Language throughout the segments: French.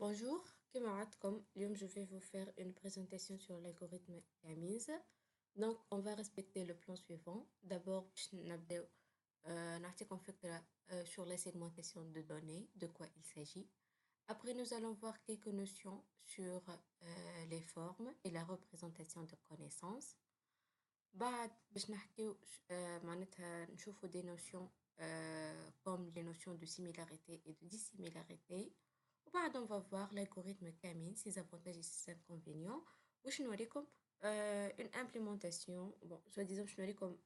Bonjour, كما عادكم اليوم je vais vous faire une présentation sur l'algorithme Camise. Donc on va respecter le plan suivant. D'abord باش نبداو نعطيكم فكرة sur la segmentation de données, de quoi il s'agit. Après nous allons voir quelques notions sur les formes et la représentation de connaissances. بعد باش نحكيو معناتها نشوفوا des notions comme les notions de similarité et de dissimilarité. وبعد on va voir l'algorithme Camille, ses avantages et ses inconvénients. وش نوريكم une implémentation, bon, soi-disant je نوريكم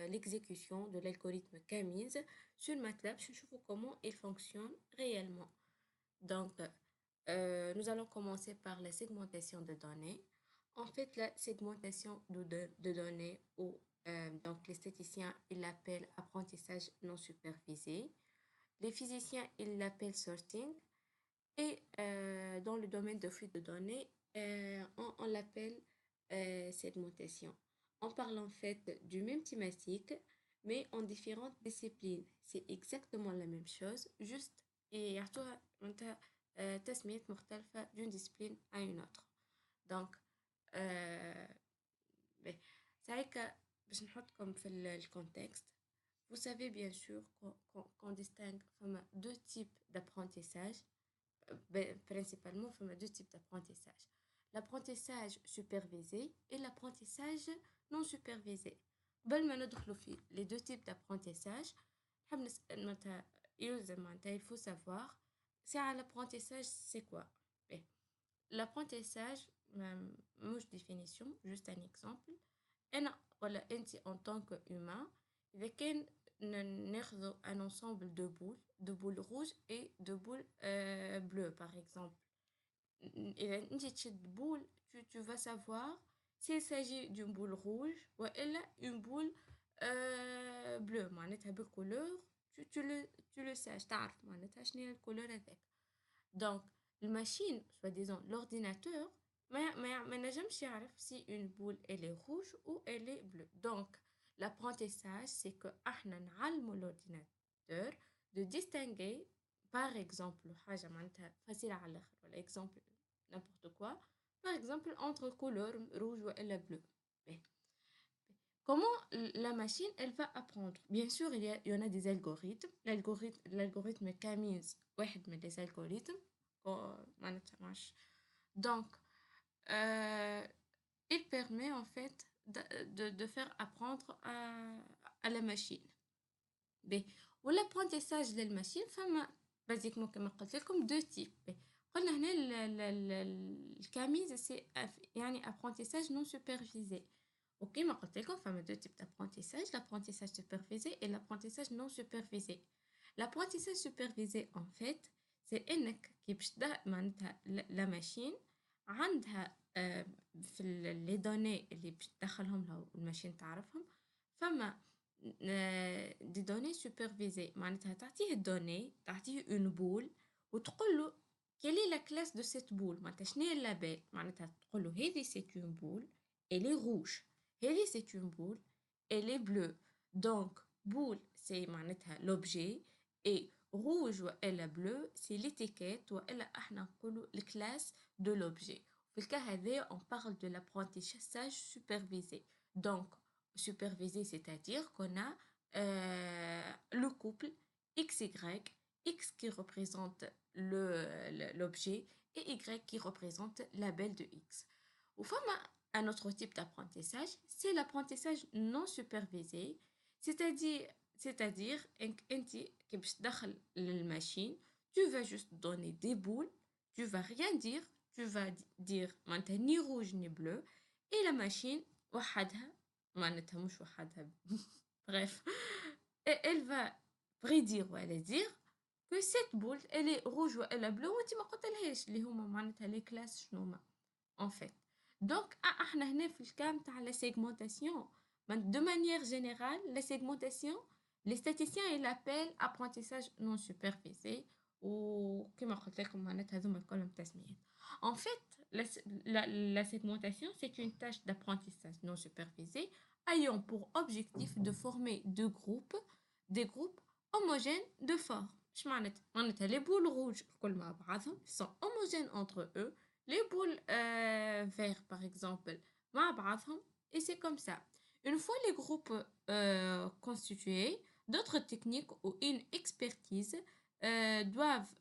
l'exécution de l'algorithme Camille sur MATLAB باش نشوفوا comment il fonctionne réellement. Donc, nous allons commencer par la segmentation de données. En fait, la segmentation de données, ou donc les statisticiens, ils l'appellent apprentissage non supervisé. Les physiciens, ils l'appellent sorting. Et dans le domaine de flux de données, on l'appelle segmentation. On parle en fait du même thématique, mais en différentes disciplines. C'est exactement la même chose, juste يعطوها معناتها تسميات مختلفة d'une discipline à une autre. Donc, c'est vrai que باش نحطكم في الcontexte. Vous savez bien sûr qu'on distingue deux types d'apprentissage. Principalement, on a deux types d'apprentissage. L'apprentissage supervisé et l'apprentissage non supervisé. Les deux types d'apprentissage, il faut savoir, c'est à l'apprentissage, c'est quoi? L'apprentissage, mouche définition, juste un exemple. En tant qu'humain, ناخذ un ensemble de boules rouges et de boules bleues par exemple. إذا أنت تشد boule, tu vas savoir s'il s'agit d'une boule rouge ou une boule bleue. معناتها بالcouleur tu le sais, تعرف معناتها شنو هي الcouleur هذاك. Donc, la machine, soi-disant l'ordinateur, ما نجمش يعرف si une boule elle est rouge ou elle est bleue. Donc, l'apprentissage, c'est que احنا نعلموا l'ordinateur de distinguer, par exemple, حاجة معناتها facile على الآخر ولا exemple n'importe quoi, par exemple entre couleur rouge ou elle bleue. Comment la machine elle va apprendre? Bien sûr, il y en a des algorithmes. L'algorithme Camille, واحد من les algorithmes. Donc, il permet en fait de faire apprendre à la machine. Ou l'apprentissage de la machine, basiquement comme قلت لكم deux types. قلنا هنا الكاميز c'est يعني apprentissage non supervisé. Ok, ما قلت لكم فما deux types d'apprentissage, l'apprentissage supervisé et l'apprentissage non supervisé. L'apprentissage supervisé en fait c'est انك كي باش معناتها la machine عندها في les données اللي باش تدخلهم لها الماشين تعرفهم فما دي دوني سوبرفيزي معناتها تعطيه الدوني تعطيه اون بول وتقول له quelle est la classe de cette boule معناتها شنو هي اللابيل معناتها تقول له هذه c'est une boule elle est rouge هذه c'est une boule elle est bleue donc boule c'est معناتها l'objet et rouge ولا bleu c'est l'étiquette ولا احنا نقولوا الكلاس de l'objet في الكا هذا on parle de l'apprentissage supervisé donc supervisé, c'est-à-dire qu'on a le couple XY, X qui représente l'objet et Y qui représente la belle de X. Ou un autre type d'apprentissage, c'est l'apprentissage non supervisé, c'est-à-dire la machine, tu vas juste donner des boules, tu vas rien dire, tu vas dire ni rouge ni bleu, et la machine, معناتها مش وحدها bref elle va prédire ou elle dire que cette boule elle est rouge ou elle est bleue وانت ما قلتلهاش اللي هما معناتها les classes شنو هما en fait donc احنا هنا في الكام تاع la segmentation de manière générale la segmentation les statisticiens ils l'appellent apprentissage non supervisé وكما قلت لكم معناتها هذوما كلهم تسميات en fait la segmentation c'est une tâche d'apprentissage non supervisé ayant pour objectif de former des groupes homogènes de forme. معناتها les boules rouges الكل مع بعضهم sont homogènes entre eux. Les boules verts par exemple مع بعضهم et c'est comme ça. Une fois les groupes constitués, d'autres techniques ou une expertise doivent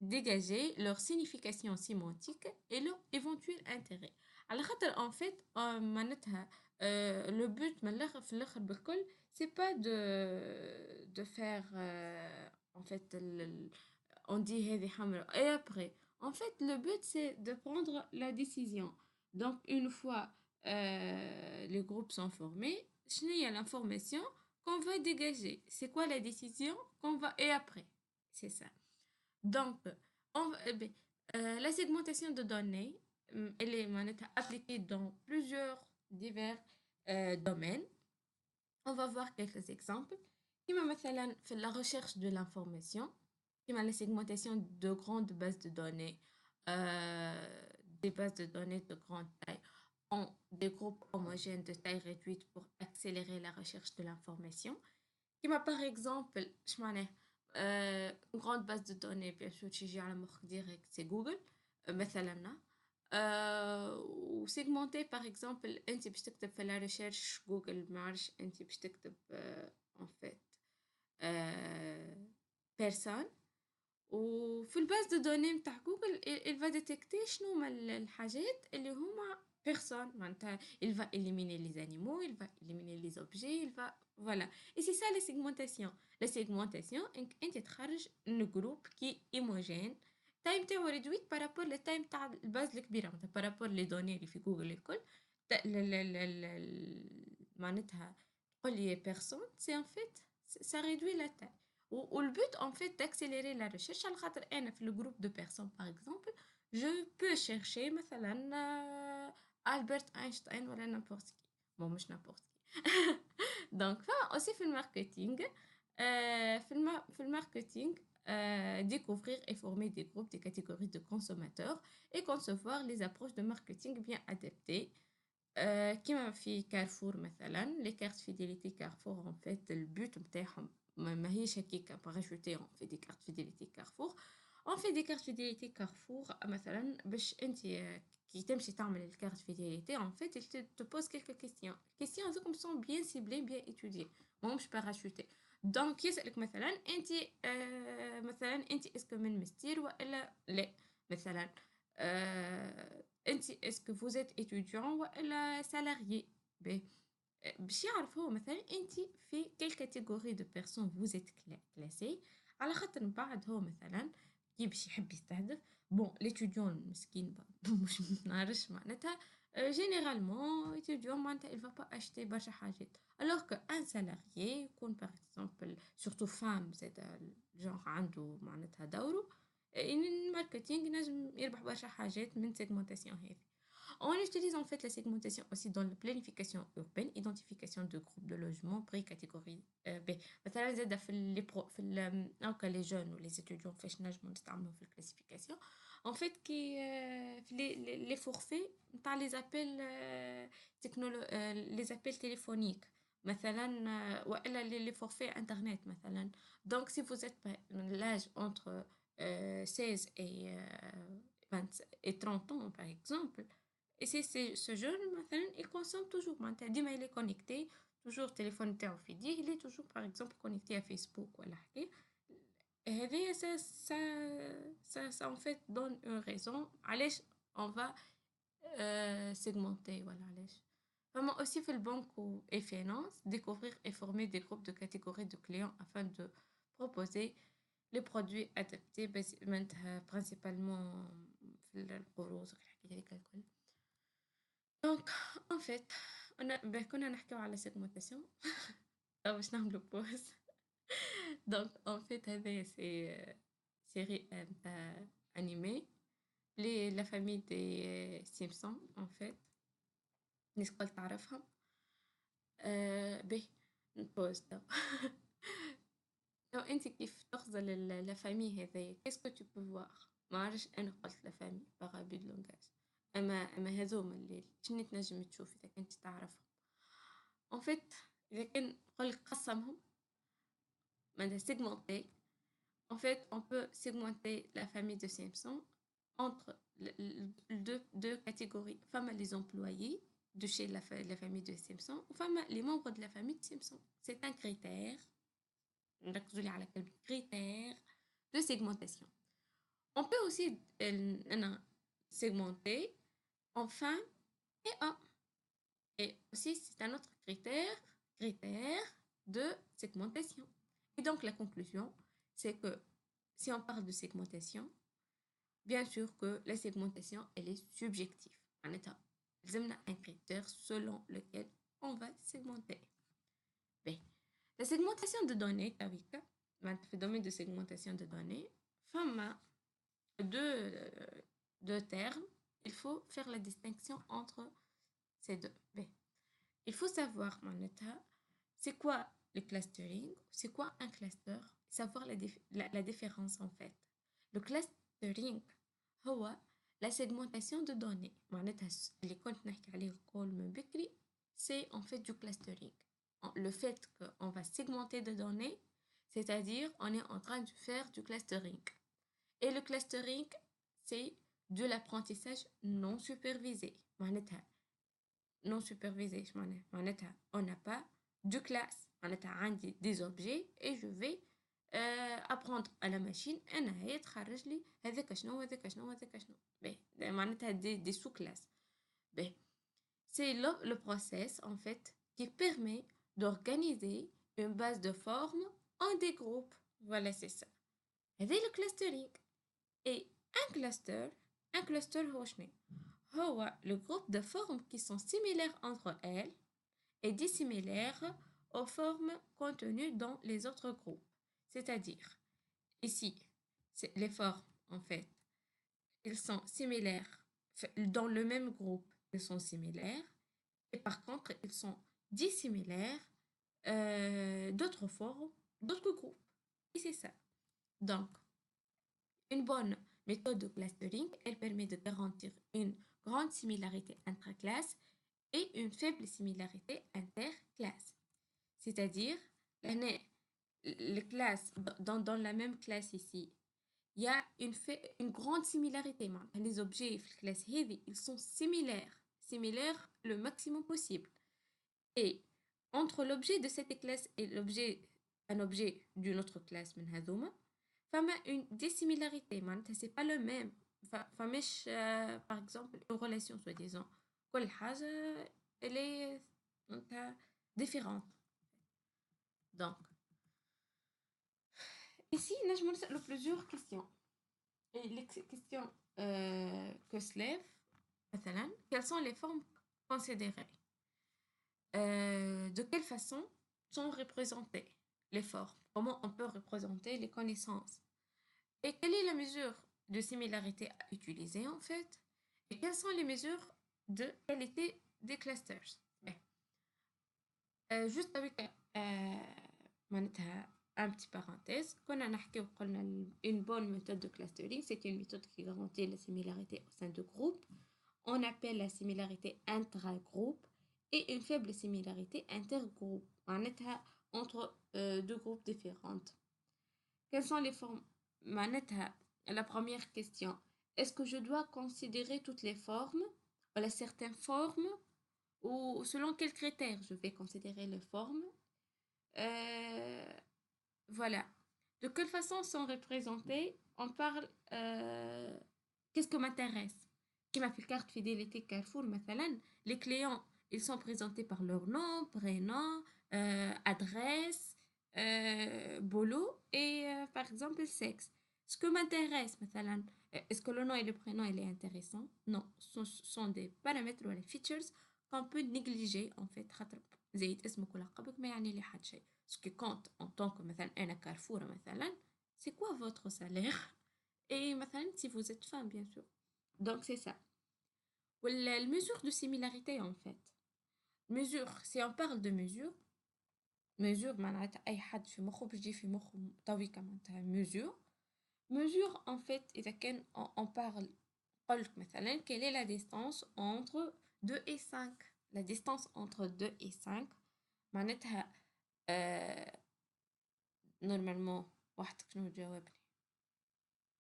dégager leur signification sémantique et leur éventuel intérêt. على خاطر en fait معناتها le but من الآخر في الآخر بالكل c'est pas de faire en fait on dit هذه حمراء et après en fait le but c'est de prendre la décision. Donc une fois les groupes sont formés, شنو هي l'information qu'on va dégager, c'est quoi la décision qu'on va et après c'est ça. Donc, la segmentation de données, elle est appliquée dans plusieurs divers domaines. On va voir quelques exemples. كما مثلا في la recherche de l'information, كما la segmentation de grandes bases de données, des bases de données de grande taille en des groupes homogènes de taille réduite pour accélérer la recherche de l'information. كما par exemple une grande base de données bien sûr تيجي على مخك direct c'est Google مثلا وسيجمنتي par exemple انت باش تكتب في la recherche جوجل ما عرفش انت باش تكتب en fait personne وفي الباز دو دوني نتاع جوجل il va détecter شنو هما الحاجات اللي هما personne معناتها il va éliminer les animaux, il va éliminer les objets, il va voilà. Et c'est ça la segmentation. La segmentation انت تخرج un groupe qui est homogène تايم تاعو réduite par rapport للتايم تاع الباز الكبيرة معناتها par rapport les données اللي في جوجل الكل معناتها تقول لي personne c'est en fait ça réduit la taille. Le but, en fait, d'accélérer la recherche, على خاطر أنا في le groupe de personnes, par exemple, je peux chercher مثلا Albert Einstein ولا n'importe qui. Bon, مش n'importe qui. Donc, aussi في الماركتينج, في الماركتينج, découvrir et former des groupes, des catégories de consommateurs et concevoir les approches de marketing bien adaptées. كيما في كارفور مثلا les cartes fidélité Carrefour en fait le but نتاعهم ماهيش هكاك باغاجوتي on fait des cartes fidélité Carrefour on fait des cartes fidélité Carrefour مثلا باش انت كي تمشي تعمل الكارت فيديليتي en fait il te pose quelques questions. Les questions هذوكم sont bien ciblées bien étudiées ماهمش باغاجوتي. دونك يسألك مثلا انت مثلا انت اسكو من مستير والا لا مثلا انت اسكو vous êtes étudiant ولا salarié باش يعرف هو مثلا انت في quelle catégorie de personnes vous êtes classé على خاطر من بعد هو مثلا كي باش يحب يستهدف بون l'étudiant المسكين مش نعرفش معناتها généralement étudiant معناتها il va pas acheter برشا حاجات alors que un salarié يكون par exemple surtout femme زاد genre عنده معناتها دوره الماركتينج نجم يربح برشا حاجات من segmentation هذه. On utilise en fait la segmentation aussi dans la planification urbaine, identification de groupes de logements, prix, catégorie B. مثلا زاد في les jeunes ou les étudiants فاش نجمو نستعملو في الكلاسيفيكاسيون en fait كي les forfaits نتاع les appels les appels téléphoniques مثلا والا les forfaits internet مثلا. Donc si vous êtes l'âge entre 16 et 30 ans par exemple. Et c'est ce jeune, il consomme toujours. Dima il est connecté, toujours téléphone تاعو في يديه, il est toujours par exemple connecté à Facebook ولا حكي. Et ça en fait donne une raison. علاش on va segmenter voilà علاش. Vraiment aussi fait le banque et finance, découvrir et former des groupes de catégories de clients afin de proposer les produits adaptés principalement في القروض الحكاية هذيك الكل. Donc en fait كنا نحكيو على segmentation أو باش نعملو pause. Donc en fait هذايا c'est série animée la famille des Simpsons en fait الناس الكل تعرفهم. به نبوز تو. لو انت كيف تخزل لا فامي هذايا كيسكو تو بو فوار ما عرفش انا قلت لا فامي بارابي دو لونغاج اما هذوما اللي شنو تنجم تشوف اذا كنت تعرفهم en fait اذا كان نقولك قسمهم معناتها سيجمونتي En fait, on peut segmenter la famille de Simpson entre deux catégories. Femmes, les employés de chez la famille de Simpson, ou femmes, les membres de la famille de Simpson. C'est un critère, critère de segmentation. On peut aussi segmenter en femmes et hommes. Et aussi, c'est un autre critère de segmentation. Et donc, la conclusion, c'est que si on parle de segmentation, bien sûr que la segmentation, elle est subjective. En état, il y a un critère selon lequel on va segmenter. Bien. La segmentation de données, le domaine de segmentation de données, femme deux termes, il faut faire la distinction entre ces deux. Bien. Il faut savoir, mon état, c'est quoi le clustering, c'est quoi un cluster, savoir la différence en fait. Le clustering, la segmentation de données. C'est en fait du clustering. Le fait qu'on va segmenter des données, c'est-à-dire on est en train de faire du clustering. Et le clustering, c'est de l'apprentissage non supervisé. Non supervisé, on n'a pas de classe. On a des objets et je vais apprendre à la machine des sous-classes. C'est le process en fait qui permet d'organiser une base de formes en des groupes. Voilà, c'est ça. Avec le clustering. Et un cluster هو le groupe de formes qui sont similaires entre elles et dissimilaires aux formes contenues dans les autres groupes. C'est-à-dire, ici, les formes, en fait, ils sont similaires. Dans le même groupe, ils sont similaires. Et par contre, ils sont dissimilaires d'autres formes, d'autres groupes. Et c'est ça. Donc, une bonne méthode de clustering, elle permet de garantir une grande similarité intraclasse et une faible similarité interclasse. C'est-à-dire, les classes, dans la même classe ici, il y a une grande similarité. Les objets de la classe heavy, ils sont similaires le maximum possible. Et entre l'objet de cette classe et un objet d'une autre classe, فما une dissimilarité, c'est pas le même. فمش par exemple une relation soi-disant كل حاجة elle est différente. Donc ici نجم نسألوا plusieurs questions. Et les questions que se lèvent مثلا, quelles sont les formes considérées, de quelle façon sont représentées les formes, comment on peut représenter les connaissances, et quelle est la mesure de similarité à utiliser en fait, et quelles sont les mesures de qualité des clusters. Juste avec un petit parenthèse, une bonne méthode de clustering, c'est une méthode qui garantit la similarité au sein de groupes. On appelle la similarité intragroupe et une faible similarité intergroupe, entre deux groupes différents. Quelles sont les formes? La première question, est-ce que je dois considérer toutes les formes, ou certaines formes, ou selon quels critères je vais considérer les formes? Voilà. De quelle façon sont représentées? On parle, qu'est-ce que m'intéresse? Qui m'a fait carte fidélité Carrefour, les clients, ils sont présentés par leur nom, prénom, adresse, boulot et par exemple sexe. Ce que m'intéresse, est-ce que le nom et le prénom il est intéressant? Non, ce sont des paramètres ou des features qu'on peut négliger en fait. زي اسمك ولقبك ما يعني لي حد شيء. Ce qui compte en tant que مثلا أنا Carrefour c'est quoi votre salaire? Et si vous êtes femme bien sûr. Donc c'est ça. La mesure de similarité en fait. Mesure, si on parle de mesure معناتها أي حد في مخه بيجي في مخه طويقة معناتها mesure en fait إذا كان on parle قلت مثلا quelle est la distance entre 2 et 5. La distance entre 2 et 5 معناتها normalement واحد شنو جاوبني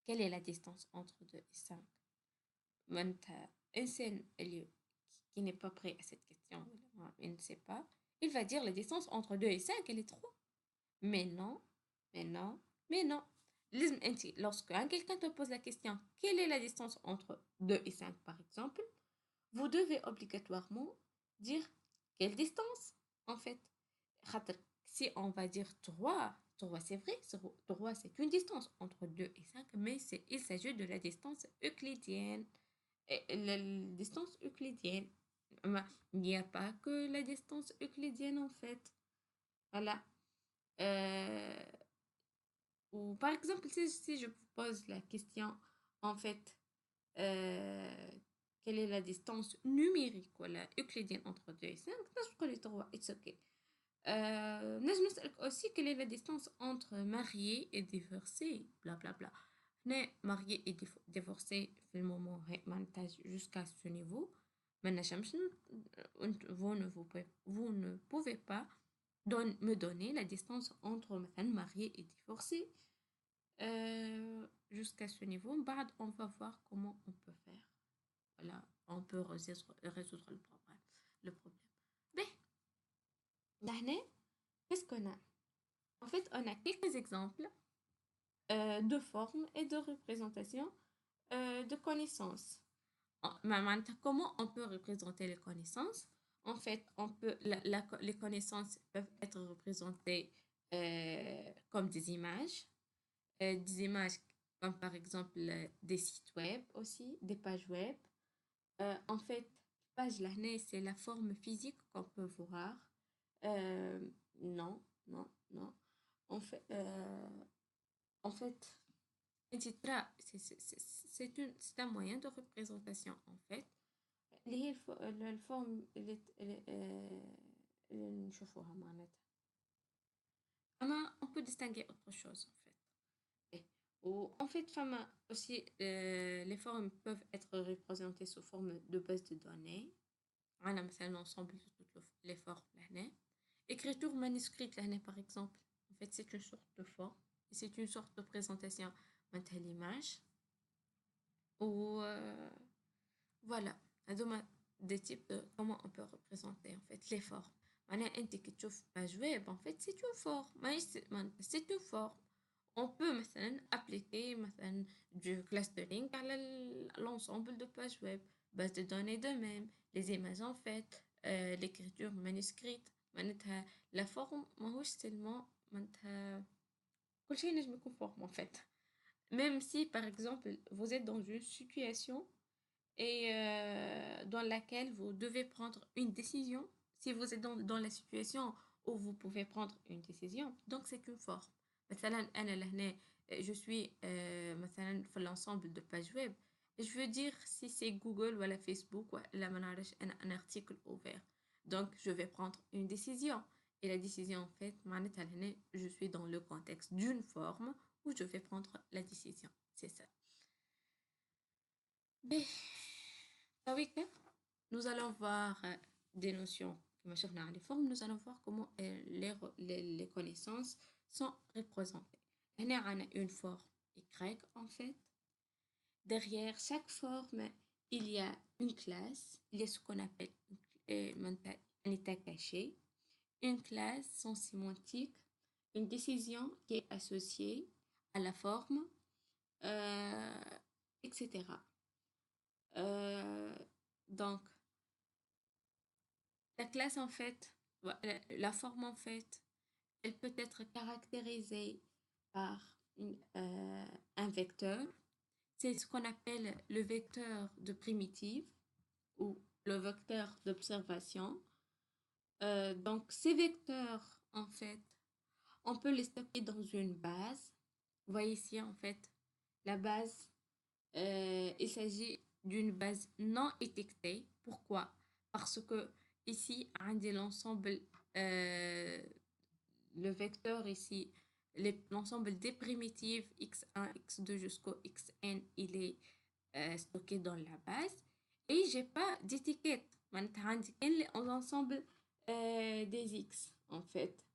quelle est la distance entre 2 et 5? معناتها إنسان qui n'est pas prêt à cette question, il ne sait pas, il va dire la distance entre 2 et 5, elle est 3. Mais non, mais non, mais non. لازم أنت lorsque quelqu'un te pose la question, quelle est la distance entre 2 et 5 par exemple, vous devez obligatoirement dire quelle distance en fait. خاطر si on va dire 3, 3 c'est vrai, 3 c'est une distance entre 2 et 5, mais il s'agit de la distance euclidienne. Et la distance euclidienne, il n'y a pas que la distance euclidienne en fait. Voilà. Euh, ou par exemple, si je vous pose la question, en fait, euh, quelle est la distance numérique ولا euclidienne entre 2 et 5, نجم تقولي 3, it's okay. نجم نسألك aussi quelle est la distance entre marié et divorcé, bla bla bla. Mais marié et divorcé في المومون معناتها jusqu'à ce niveau ما نجمش vous ne pouvez pas me donner la distance entre مثلا marié et divorcé. Jusqu'à ce niveau, on va voir comment on peut faire. Voilà, on peut résoudre le problème. Mais, qu'est-ce qu'on a? En fait, on a quelques exemples de formes et de représentations de connaissances. Comment on peut représenter les connaissances? En fait, les connaissances peuvent être représentées comme des images comme par exemple des sites web aussi, des pages web. En fait, page là, c'est la forme physique qu'on peut voir. Euh, non, non, non. En fait, en fait, etc. C'est un moyen de représentation en fait. اللي هي الفورم اللي نشوفوها معناتها. On peut distinguer autre chose en fait. Ou en fait, aussi, les formes peuvent être représentées sous forme de base de données. On مثلا l'ensemble de toutes les formes là. Écriture manuscrite là, par exemple. En fait, c'est une sorte de forme. C'est une sorte de présentation de l'image. Ou voilà. Des types de comment on peut représenter en fait les formes. معناها انت كي تشوف page web en fait c'est une forme. C'est une forme. On peut مثلا appliquer مثلا du clustering على l'ensemble de pages web, base de données de même, les images en fait, l'écriture manuscrite. معناتها la forme ماهوش seulement معناتها كل شيء نجم يكون forme en fait. Même si par exemple vous êtes dans une situation et dans laquelle vous devez prendre une décision, si vous êtes dans la situation où vous pouvez prendre une décision, donc c'est une forme. مثلا أنا لهنا je suis مثلا في l'ensemble de pages web, je veux dire si c'est Google ou la Facebook ولا ما نعرفش un article ouvert, donc je vais prendre une décision et la décision en fait معناتها لهنا je suis dans le contexte d'une forme où je vais prendre la décision, c'est ça. Mais nous allons voir des notions les formes, nous allons voir comment les connaissances sont représentées. On a une forme Y en fait. Derrière chaque forme, il y a une classe, il y a ce qu'on appelle un état caché, une classe sans sémantique, une décision qui est associée à la forme, etc. Donc, la classe en fait, la forme en fait, elle peut être caractérisée par un vecteur. C'est ce qu'on appelle le vecteur de primitive ou le vecteur d'observation. Donc, ces vecteurs, en fait, on peut les stocker dans une base. Vous voyez ici, en fait, la base, il s'agit d'une base non étiquetée. Pourquoi? Parce que ici, on dit l'ensemble, le vecteur ici, l'ensemble des primitives x1, x2 jusqu'au xn, il est stocké dans la base. Et j'ai pas d'étiquette. L'ensemble des x, en fait.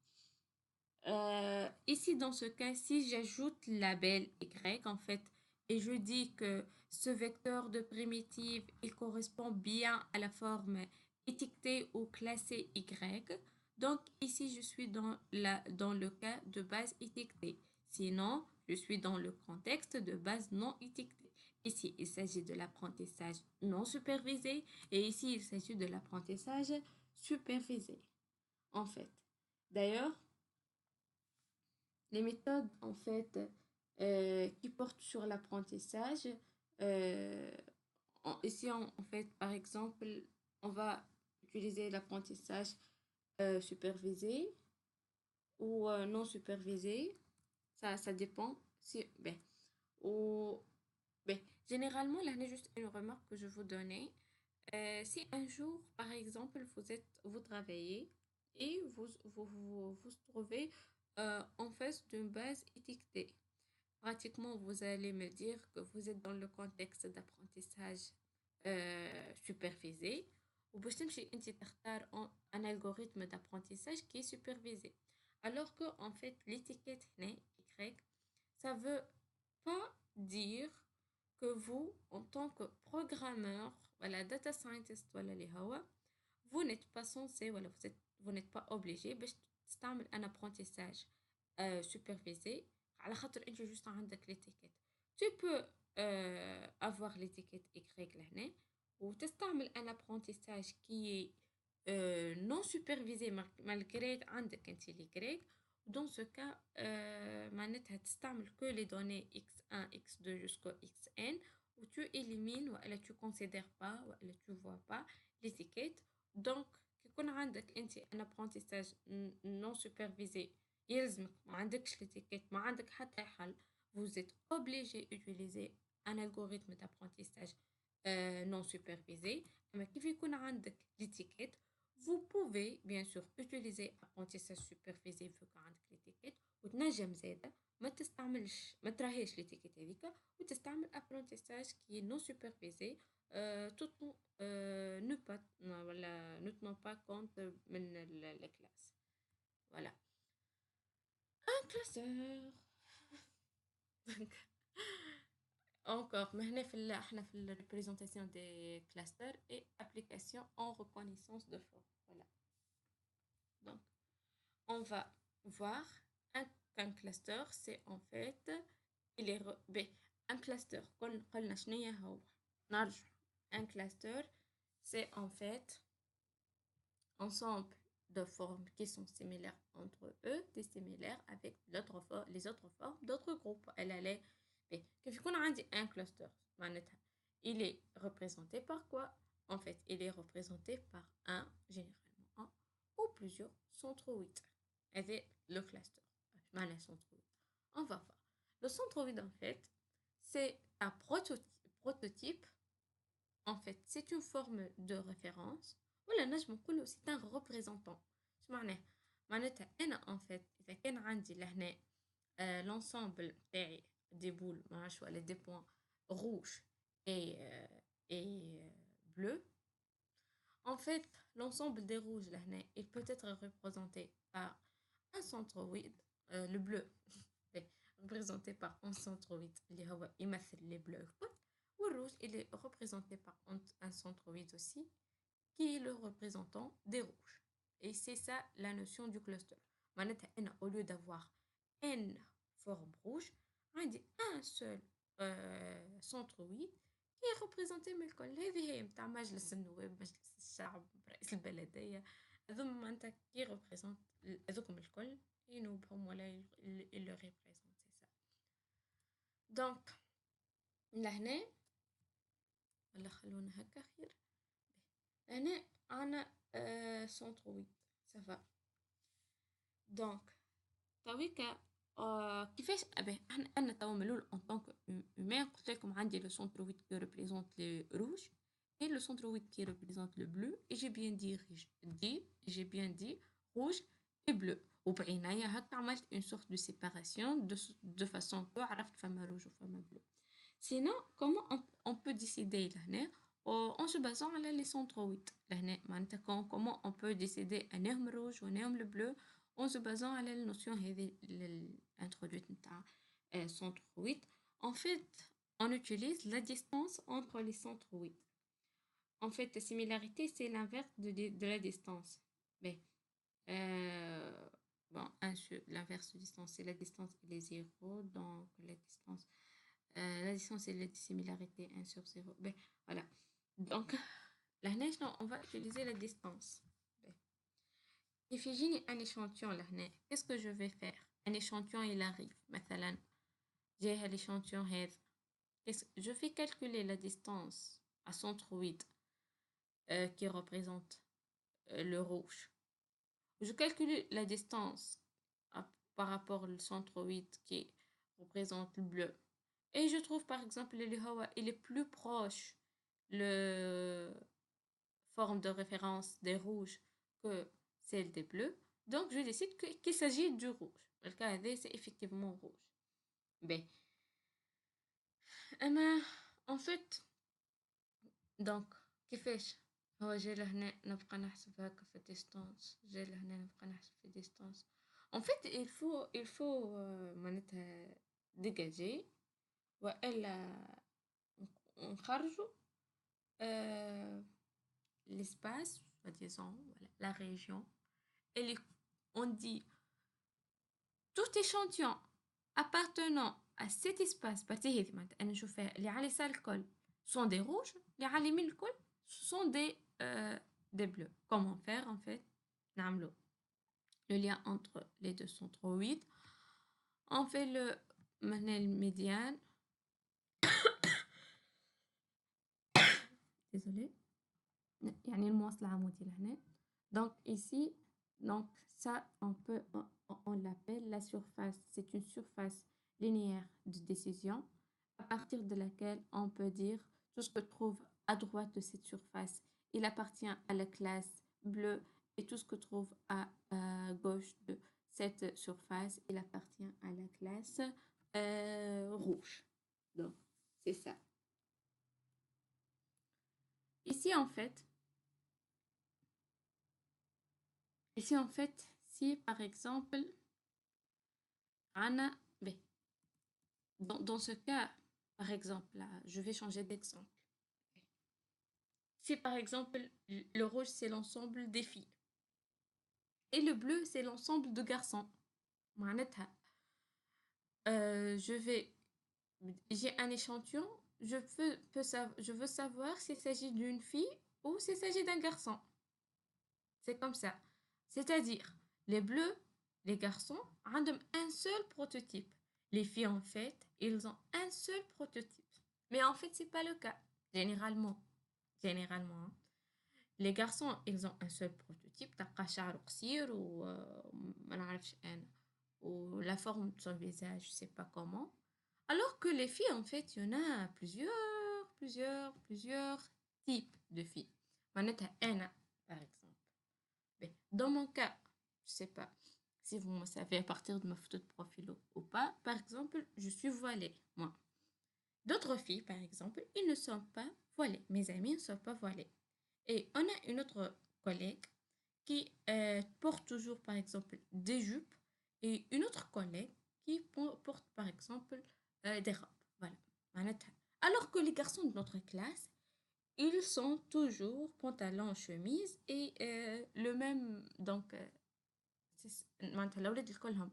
Ici, dans ce cas, si j'ajoute le label y, en fait, et je dis que ce vecteur de primitive, il correspond bien à la forme étiquetée ou classée Y. Donc ici, je suis dans le cas de base étiquetée. Sinon, je suis dans le contexte de base non étiquetée. Ici, il s'agit de l'apprentissage non supervisé et ici, il s'agit de l'apprentissage supervisé, en fait. D'ailleurs, les méthodes, en fait, qui portent sur l'apprentissage, euh, ici, en fait, par exemple, on va utiliser l'apprentissage supervisé ou non supervisé. Ça dépend. Si, ben, ou, ben, généralement, là, c'est juste une remarque que je vous donnais. Si un jour, par exemple, vous travaillez et vous trouvez en face d'une base étiquetée, pratiquement, vous allez me dire que vous êtes dans le contexte d'apprentissage supervisé ou باش تمشي انت تختار un algorithme d'apprentissage qui est supervisé. Alors que en fait l'étiquette هنا Y, ça veut pas dire que vous en tant que programmeur voilà data scientist voilà اللي هو vous n'êtes pas censé voilà vous n'êtes pas obligé باش تستعمل un apprentissage supervisé على خاطر انت juste عندك l'étiquette. Tu peux avoir l'étiquette Y لهنا وتستعمل un apprentissage qui est non supervisé malgré عندك انت الY. Dans ce cas, معناتها تستعمل que les données x1, x2 jusqu'au xn où tu élimines ou tu considères pas ou tu vois pas l'étiquette. Donc كي يكون عندك انت un apprentissage non supervisé يلزمك ما عندكش l'étiquette ما عندك حتى حل, vous êtes obligé d'utiliser un algorithme d'apprentissage non supervisé. Mais كيف يكون عندك l'étiquette, vous pouvez bien sûr utiliser apprentissage supervisé vu عندك l'étiquette وتنجم زادة ما تراهيش l'étiquette هذيك وتستعمل apprentissage qui est non supervisé tout en ne tenant pas compte من la classe. Voilà. Un classeur. Encore, mais احنا في la représentation des clusters et application en reconnaissance de forme. Voilà. Donc, on va voir qu'un cluster, c'est en fait, il est un cluster, قلنا شنية هو نرجع. Un cluster, c'est en fait ensemble de formes qui sont similaires entre eux, des similaires avec les autres formes d'autres groupes. Elle allait كيف يكون عندي un cluster معناتها il est représenté par quoi? En fait, il est représenté par généralement un ou plusieurs centroïdes. Avec le cluster. معناها centroïde. On va voir. Le centroïde, en fait, c'est un prototype. En fait, c'est une forme de référence. ولا نجم نقولوا c'est un représentant. شو معناه؟ معناتها أنا en fait إذا كان عندي لهنا l'ensemble تاعي des boules معرفش ولا des points rouges et bleus. En fait, l'ensemble des rouges لهنا il peut être représenté par un centroïde, le bleu représenté par un centroïde اللي هو يمثل les bleus. والrouge il est représenté par un centroïde aussi qui est le représentant des rouges. Et c'est ça la notion du cluster. معناتها أنا au lieu d'avoir n formes rouges, عندي un seul centroïde qui est représenté من الكل. هذه هي متاع مجلس النواب مجلس الشعب رئيس البلدية هذوما معناتها كي représente هذوكم الكل ينوبهم ولا il le représente. C'est ça. Donc لهنا ولا خلونا هكا خير. هنا عنا centroïde. Ça va. Donc تويكا كيفاش انا توا ملول en tant qu'humain قلت لكم عندي le centroïde qui représente les rouges et le centroïde qui représente le bleu et j'ai bien dit rouge et bleu وبعناية هكا عملت une sorte de séparation de façon que عرفت فما rouge وفما bleu. Sinon comment on peut décider لهنا en se basant على les centroïdes لهنا معناتها comment on peut décider un herbe rouge ou un herbe bleu en se basant على la notion هذه introduite نتاع centroïde. En fait on utilise la distance entre les centroïdes. En fait, la similarité, c'est l'inverse de la distance. Mais, euh, bon, l'inverse de distance, c'est la distance, elle est 0. Donc, la distance, c'est la similarité 1 sur 0. Ben, voilà. Donc, la neige, non, on va utiliser la distance. Ben, كيف يجيني un échantillon لهنا qu'est-ce que je vais faire un échantillon il arrive مثلا جاي l'échantillon هذا je vais calculer la distance à centroïde qui représente le rouge. Je calcule la distance par rapport au centroïde qui représente le bleu. Et je trouve par exemple il est plus proche le forme de référence des rouges que celle des bleus. Donc je décide qu'il s'agit du rouge. Le cas c'est effectivement rouge. Ben, en fait, donc كيفاش هو جاي لهنا نبقى نحسب هكا في distance جاي لهنا نبقى نحسب في distance. En fait, il faut معناتها dégager وإلا نخرجوا l'espace, soi-disant, voilà, la région. Et on dit tout échantillon appartenant à cet espace بارتي هذه معناتها أنا نشوفها اللي على يسار الكل sont des rouges, اللي على اليمين الكل sont des bleus. Comment faire en fait نعملو le lien entre les deux centroïdes. On fait maintenant le médiane. Désolée. يعني المواصلة عمودي لهنا. Donc ici, donc ça on l'appelle la surface. C'est une surface linéaire de décision à partir de laquelle on peut dire tout ce que trouve à droite de cette surface, il appartient à la classe bleue et tout ce que trouve à gauche de cette surface, il appartient à la classe rouge. Donc c'est ça. Ici en fait, si par exemple, Anna B. Dans ce cas, par exemple, là, je vais changer d'exemple. Si par exemple, le rouge, c'est l'ensemble des filles. Et le bleu, c'est l'ensemble de garçons. J'ai un échantillon, je veux savoir s'il s'agit d'une fille ou s'il s'agit d'un garçon. C'est comme ça. C'est-à-dire, les bleus, les garçons, ont un seul prototype. Les filles, en fait, ils ont un seul prototype. Mais en fait, ce n'est pas le cas. Généralement, hein. Les garçons, ils ont un seul prototype. Ou la forme de son visage, je ne sais pas comment. Alors que les filles, en fait, il y en a plusieurs types de filles. Manetta Anna, par exemple. Mais dans mon cas, je ne sais pas si vous me savez à partir de ma photo de profil ou pas. Par exemple, je suis voilée, moi. D'autres filles, par exemple, ils ne sont pas voilées. Mes amis ne sont pas voilés. Et on a une autre collègue qui porte toujours, par exemple, des jupes et une autre collègue qui porte, par exemple, des robes. Voilà. Alors que les garçons de notre classe, ils sont toujours pantalon, chemise et le même. Donc, معناتها الأولاد الكلهم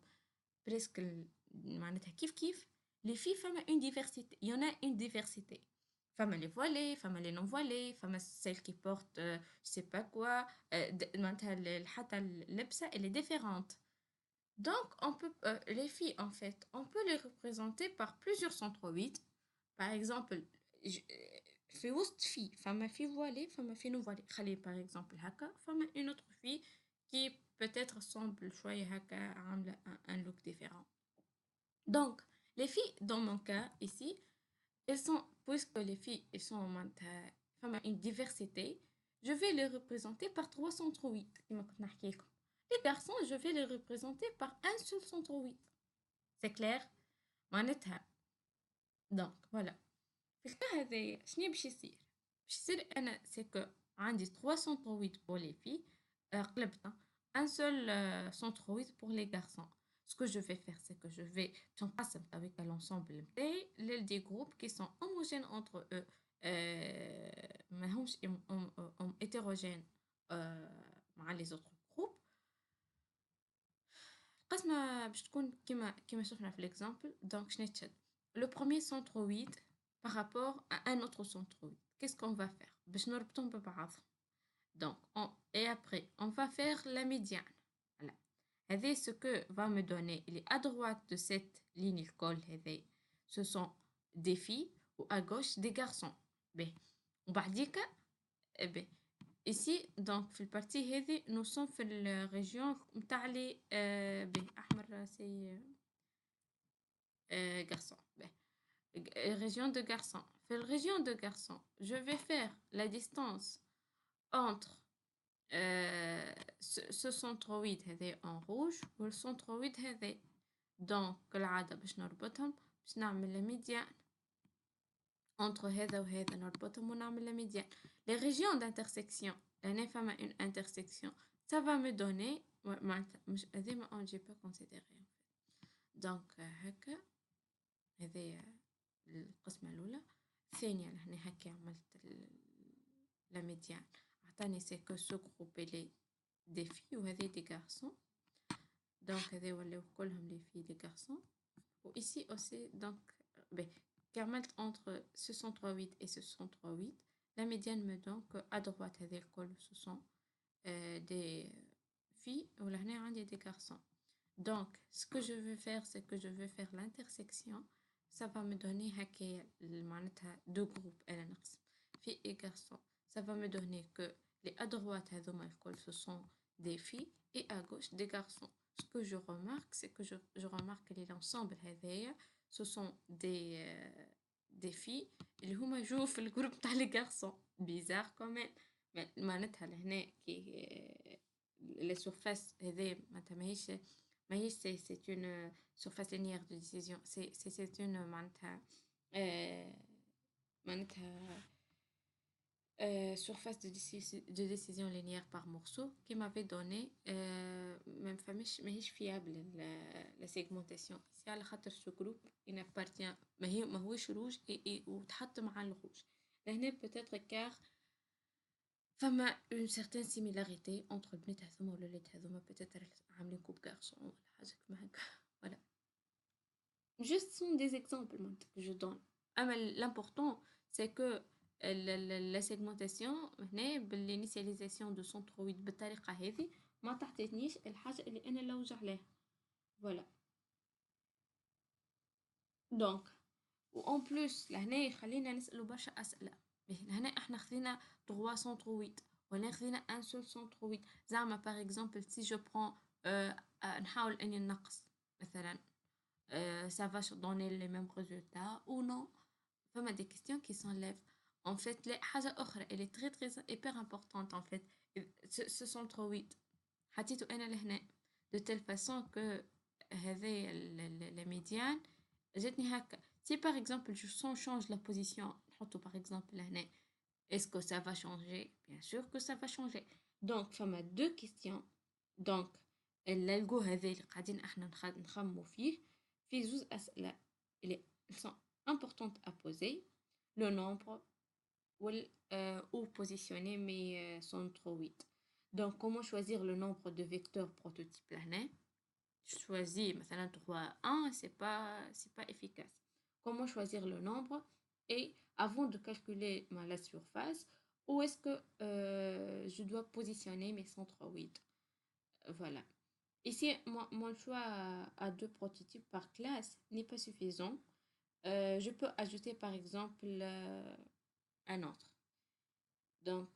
presque معناتها كيف les filles فما une diversité. Il y en a une diversité. Femmes les voilées, femmes les non voilées, femmes celles qui portent je sais pas quoi. معناتها حتى اللبسة elle est différente. Donc, les filles, en fait, on peut les représenter par plusieurs centroïdes. Par exemple, في وسط fille, femme fille voilée, femme fille non voilée. خلي par exemple هكا, femme une autre fille qui peut-être semble شوية هكا عاملة un look différent. Donc, les filles, dans mon cas ici, puisque les filles, elles sont femme une diversité, je vais les représenter par 3 centroïdes. Les garçons, je vais les représenter par un seul centroïde. C'est clair? معناتها donc voilà. في الكا هذايا شنو باش يصير؟ باش يصير انا سكو عندي 3 centroïdes pour les filles قلبتها un seul centroïde pour les garçons. ce que je vais faire, c'est que je vais passer avec l'ensemble des groupes qui sont homogènes entre eux, ماهمش hétérogènes مع les autres groupes. القسمة باش تكون كيما شفنا في l'exemple. Donc شنو تشد le premier centroïde par rapport à un autre centroïde. Qu'est-ce qu'on va faire باش نربطهم ببعض. Donc et après on va faire la médiane. Voilà. هذه ce que va me donner il est à droite de cette ligne الكل هذه ce sont des filles ou à gauche des garçons. باهي وبعديك باهي ici donc في البارتي هذه nous sommes في الريجيون نتاع لي باهي احمر سي garçon. باهي région de garçon. في الريجيون de garçon je vais faire la distance entre ce centroïde هذا en rouge والcentroïde هذا. donc كالعادة باش نربطهم باش نعمل la médiane entre هذا وهذا نربطهم ونعمل la médiane. les régions d'intersection هنا فما une intersection ça va me donner مش هذه ما on j'ai pas considéré. donc هكا هذه القسمة الأولى. الثانية هنا هكا عملت la médiane عطاني c'est que ce groupe il est des filles وهذه des garçons. donc هذا ولاو كلهم les filles des garçons. و ici aussi donc كعملت entre ce centroïde et ce centroïde la médiane me donne que à droite هذا الكل ce sont des filles وهنا عندي des garçons. donc ce que je veux faire c'est que je veux faire l'intersection. ça va me donner هكايا معناتها deux groupes أنا نقسم filles et garçons. ça va me donner que les à droite هذوما الكل ce sont des filles et à gauche des garçons. ce que je remarque c'est que je remarque que l'ensemble هذايا ce sont des filles اللي هما يجوا في الجروب تاع les garçons. bizarre quand même. معناتها لهنا كي les surfaces هذه معناتها ماهيش c'est une surface linéaire de décision. c'est une معناتها معناتها surface de décision linéaire par morceau qui m'avait donné même ماهيش fiable la segmentation. c'est على خاطر ce groupe il appartient ماهوش rouge وتحط مع الروج. لهنا peut-être car فما une certaine similarité entre البنات هذوما والولاد هذوما peut-être عاملين كوب garçon ولا حاجة كيما هكا. voilà. juste sont des exemples que je donne. l'important c'est que la segmentation هنا بالinitialisation de centroïde بالطريقة هذه ما تعطينيش الحاجة اللي أنا نلوج عليها. voilà. donc و en plus لهنا يخلينا نسألوا برشا أسئلة. هنا احنا خذينا 3 centroïdes وهنا خذينا un seul centroïde. زعما par exemple si je prends نحاول أني نقص مثلا ça va donner les mêmes résultats ou non. فما des questions qui s'enlèvent. en fait les حاجة أخرى elle est très très hyper importante en fait. ce centroïde حطيته أنا لهنا de telle façon que هذه la médiane جاتني هكا. si par exemple je change la position نحطه par exemple لهنا est-ce que ça va changer? bien sûr que ça va changer. donc فما deux questions. donc الالجو هذا اللي قاعدين احنا نخمو فيه في زوز أسئلة اللي sont importantes à poser. le nombre où positionner mes centroïdes. donc comment choisir le nombre de vecteurs prototypes لهنا. je choisis مثلا 3 1 c'est pas efficace. comment choisir le nombre et avant de calculer la surface où est-ce que je dois positionner mes centroïdes. voilà. ici mon choix à 2 prototypes par classe n'est pas suffisant. je peux ajouter par exemple un autre. donc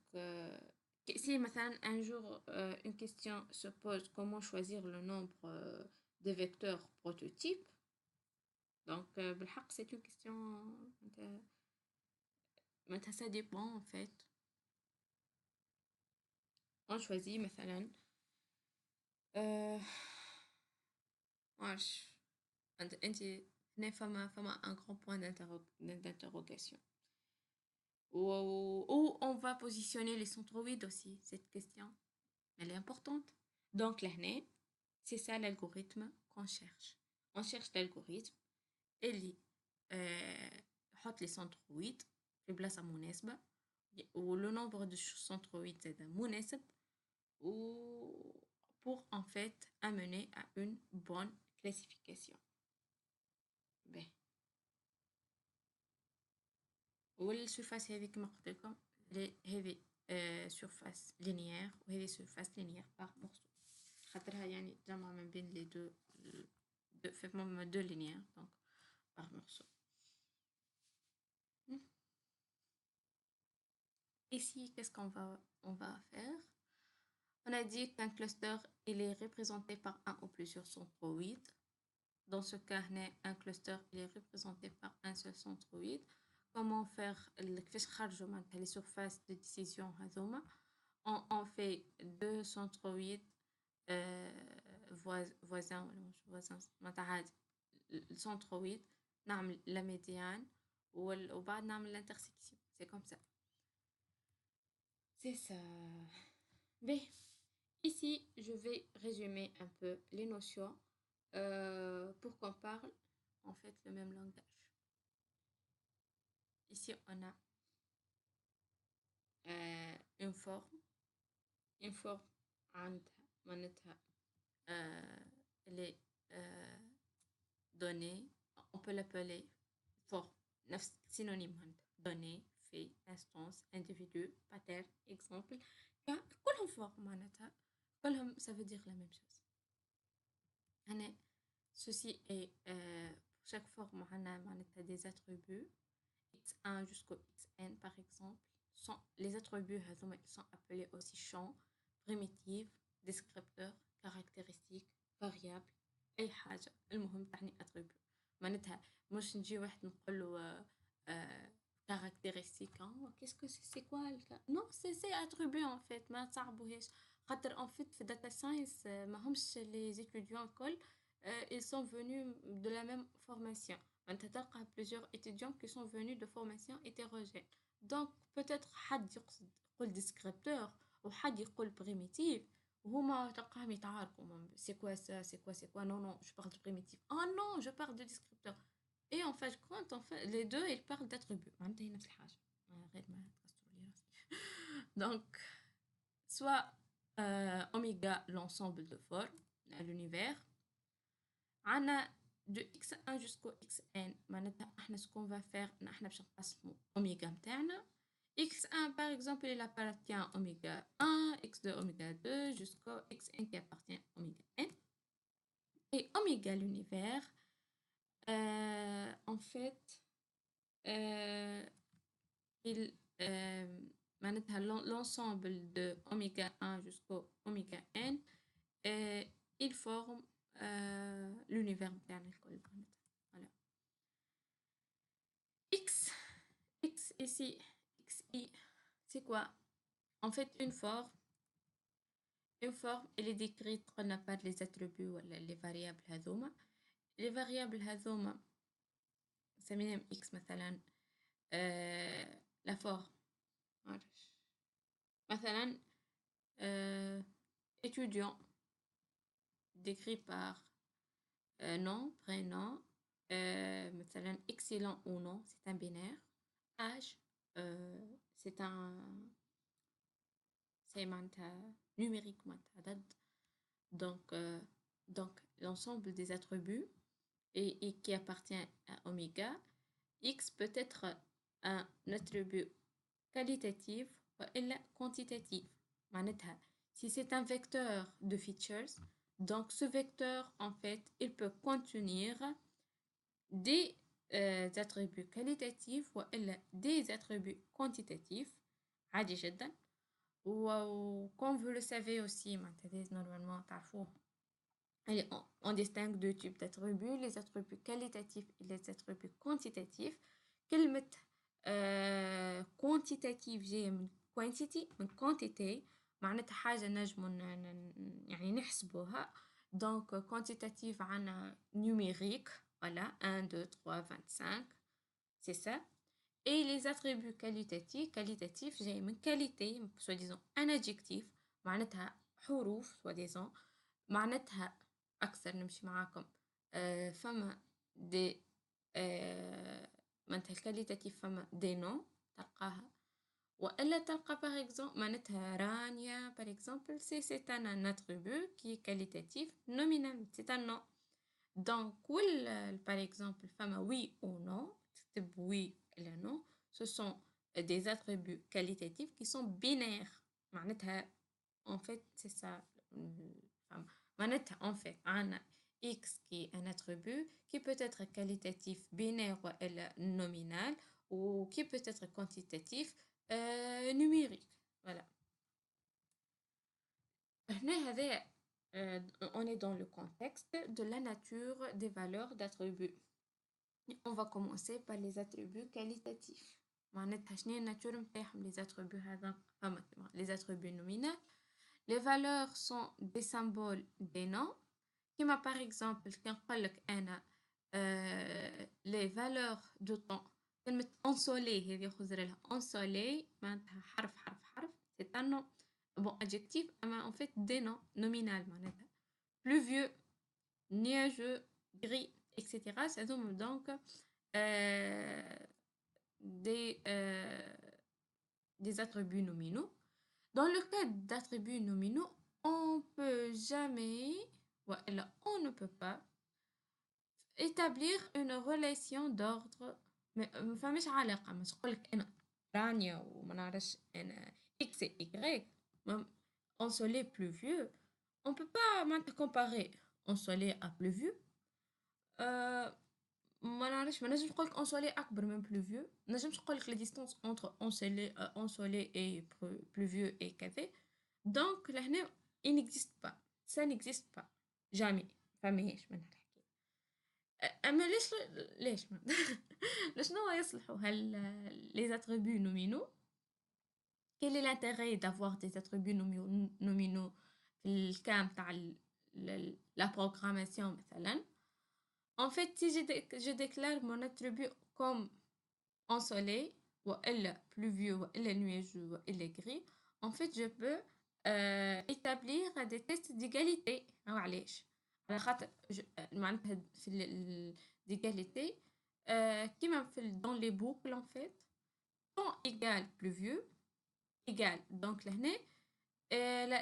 si مثلا un jour une question se pose comment choisir le nombre de vecteurs prototypes. donc بالحق c'est une question معناتها ça dépend en fait. on choisit مثلا واش انت هنا فما un grand point d'interrogation. Où on va positionner les centroïdes aussi. cette question elle est importante. donc لهنا c'est ça l'algorithme on cherche l'algorithme اللي يحط لي سنترويد في بلاصة مناسبة ولو nombre de centroïdes زادا مناسب ou pour en fait amener à une bonne classification. Ben. والسورفاس هذه كما قلت لكم هذه surface linéaire وهذه surface linéaire par morceau خاطرها يعني جمع من بين les deux deux linéaires donc par morceau. Ici, qu'est-ce qu'on va faire? On a dit qu'un cluster il est représenté par un ou plusieurs centroïdes. Dans ce cas, un cluster il est représenté par un seul centroïde. Comment faire les surfaces de décision on fait deux centroïdes voisins السنترويد نعمل la médiane وبعد نعمل l'intersection. C'est comme ça. C'est ça. Mais ici, je vais résumer un peu les notions pour qu'on parle en fait le même langage. Ici, on a une forme عندها les données, on peut l'appeler forme, synonyme données, fait, instance, individu, pattern, exemple. كلهم forme معناتها كلهم ça veut dire la même chose. Ceci est pour chaque forme معناتها des attributs x1 jusqu'au xn par exemple. Les attributs ils sont appelés aussi champs, primitives, descripteurs, caractéristiques, variables. اي حاجه المهم تعني اتريبيو معناتها مش نجي واحد نقول له caractéristique qu'est-ce que c'est quoi non c'est attribut en fait ما تصعبوهاش خاطر en fait في data science ما همش les étudiants الكل ils sont venus de la même formation معناتها تلقى plusieurs étudiants qui sont venus de formations hétérogènes donc peut-être حد يقول descripteur وحد يقول primitif هما تلقاهم يتعاركوا c'est quoi ça c'est quoi non je parle de primitif non je parle de descripteur et en fait quand les deux ils parlent d'attributs معناتها نفس الحاجه غير ما تكسروا لي راسي donc soit oméga l'ensemble de formes à l'univers عنا de x1 jusqu'au xn معناتها احنا ce qu'on va faire احنا باش نقسموا اوميغا نتاعنا x1 par exemple il appartient à oméga 1, x2 oméga 2 jusqu'au xn qui appartient à oméga n. Et oméga l'univers, en fait, l'ensemble de oméga 1 jusqu'au oméga n, il forme l'univers interne. Voilà. X ici, xi. C'est quoi? En fait, une forme, elle est décrite qu'on n'a pas les attributs ou les variables هذوما. Les variables هذوما سميناهم x مثلا la forme مثلا étudiant décrit par nom, prénom مثلا excellent ou non, c'est un binaire. Âge, c'est numérique donc l'ensemble des attributs et qui appartient à oméga x peut être un attribut qualitatif ou quantitatif si c'est un vecteur de features donc ce vecteur en fait il peut contenir des attributs qualitatifs ou des attributs quantitatifs عادي جدا comme vous le savez aussi normalement on distingue deux types d'attributs les attributs qualitatifs et les attributs quantitatifs كلمة quantitative جاية من quantity من quantité معناتها حاجة نجم يعني نحسبوها donc quantitative عنا numérique voilà 1 2 3 25 c'est ça. Et les attributs qualitatifs j'ai une qualité soi-disant un adjectif معناتها حروف soi-disant معناتها أكثر نمشي معاكم فما دي معناتها الكاليتاتيف فما دي نو تلقاها وإلا تلقى par exemple معناتها رانيا par exemple c'est un attribut qui est qualitatif nominal c'est un nom donc par exemple fama oui ou non تكتب oui إلا non ce sont des attributs qualitatifs qui sont binaires معناتها en fait c'est ça معناتها en fait عنا X qui est un attribut qui peut être qualitatif binaire ou nominal ou qui peut être quantitatif numérique voilà هنا هذا on est dans le contexte de la nature des valeurs d'attributs on va commencer par les attributs qualitatifs معناتها شنو هي الناتور نتاعهم les attributs هذا فما les attributs nominaux les valeurs sont des symboles des noms كما par exemple كان نقولك أنا les valeurs de temps كلمة ensoleil هذه خزر لها ensoleil معناتها حرف c'est un nom bon adjectif أما en fait des noms nominal معناتها pluvieux nuageux gris etc ça donne donc des attributs nominaux dans le cas d'attributs nominaux on peut jamais on ne peut pas établir une relation d'ordre ما فماش علاقة ما تقولك أنا رانيا وما نعرفش أنا X et Y ensoleil pluvieux on peut pas maintenant comparer ensoleil à pluvieux ما نعرفش ما نجمش نقولك ensoleil أكبر من pluvieux ما نجمش نقولك la distance entre ensoleil et pluvieux et كذا donc لهنا il n'existe pas ça n'existe pas jamais فماهيش منها الحكاية أما ليش لشنو يصلحوا les attributs nominaux quel est l'intérêt d'avoir des attributs nominaux في الكام تاع la programmation مثلا en fait si je déclare mon attribut comme ensoleil ou pluvieux ou nuageux ou gris en fait je peux établir des tests d'égalité علاش على خاطر معناتها في d'égalité كيما dans les boucles en fait temps égale pluvieux égale donc لهنا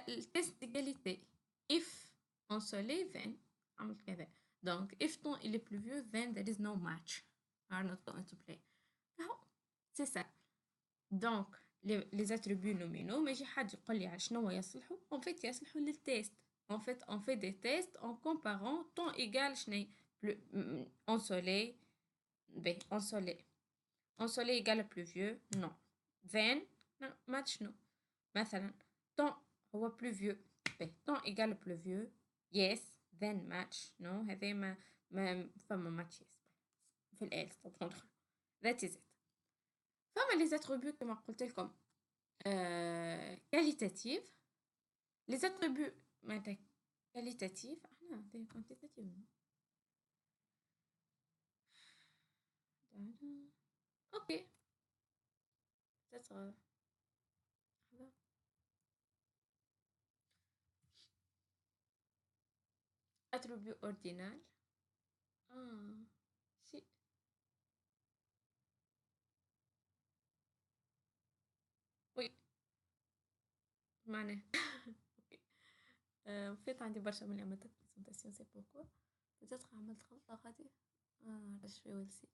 le test d'égalité if ensoleil then عمل كذا donc if temps il est pluvieux then there is no match are not going to play c'est ça donc les attributs nominaux mais j'ai حد يقول لي على شنو يصلحوا en fait يصلحوا للتيست en fait on fait des tests en comparant temps égal شنو ensoleil ensoleil égal pluvieux non then match non مثلا temps هو pluvieux temps égal pluvieux yes then match no هذا ما فما match في الآلة that is it فما les attributs كما قلت لكم qualitatifs les attributs qualitatifs des quantitatifs ok peut-être attribut ordinal si oui معناه اوكي en fait عندي برشا من عملت présentation c'est pourquoi peut-être عملت غلطة غادي je vais aussi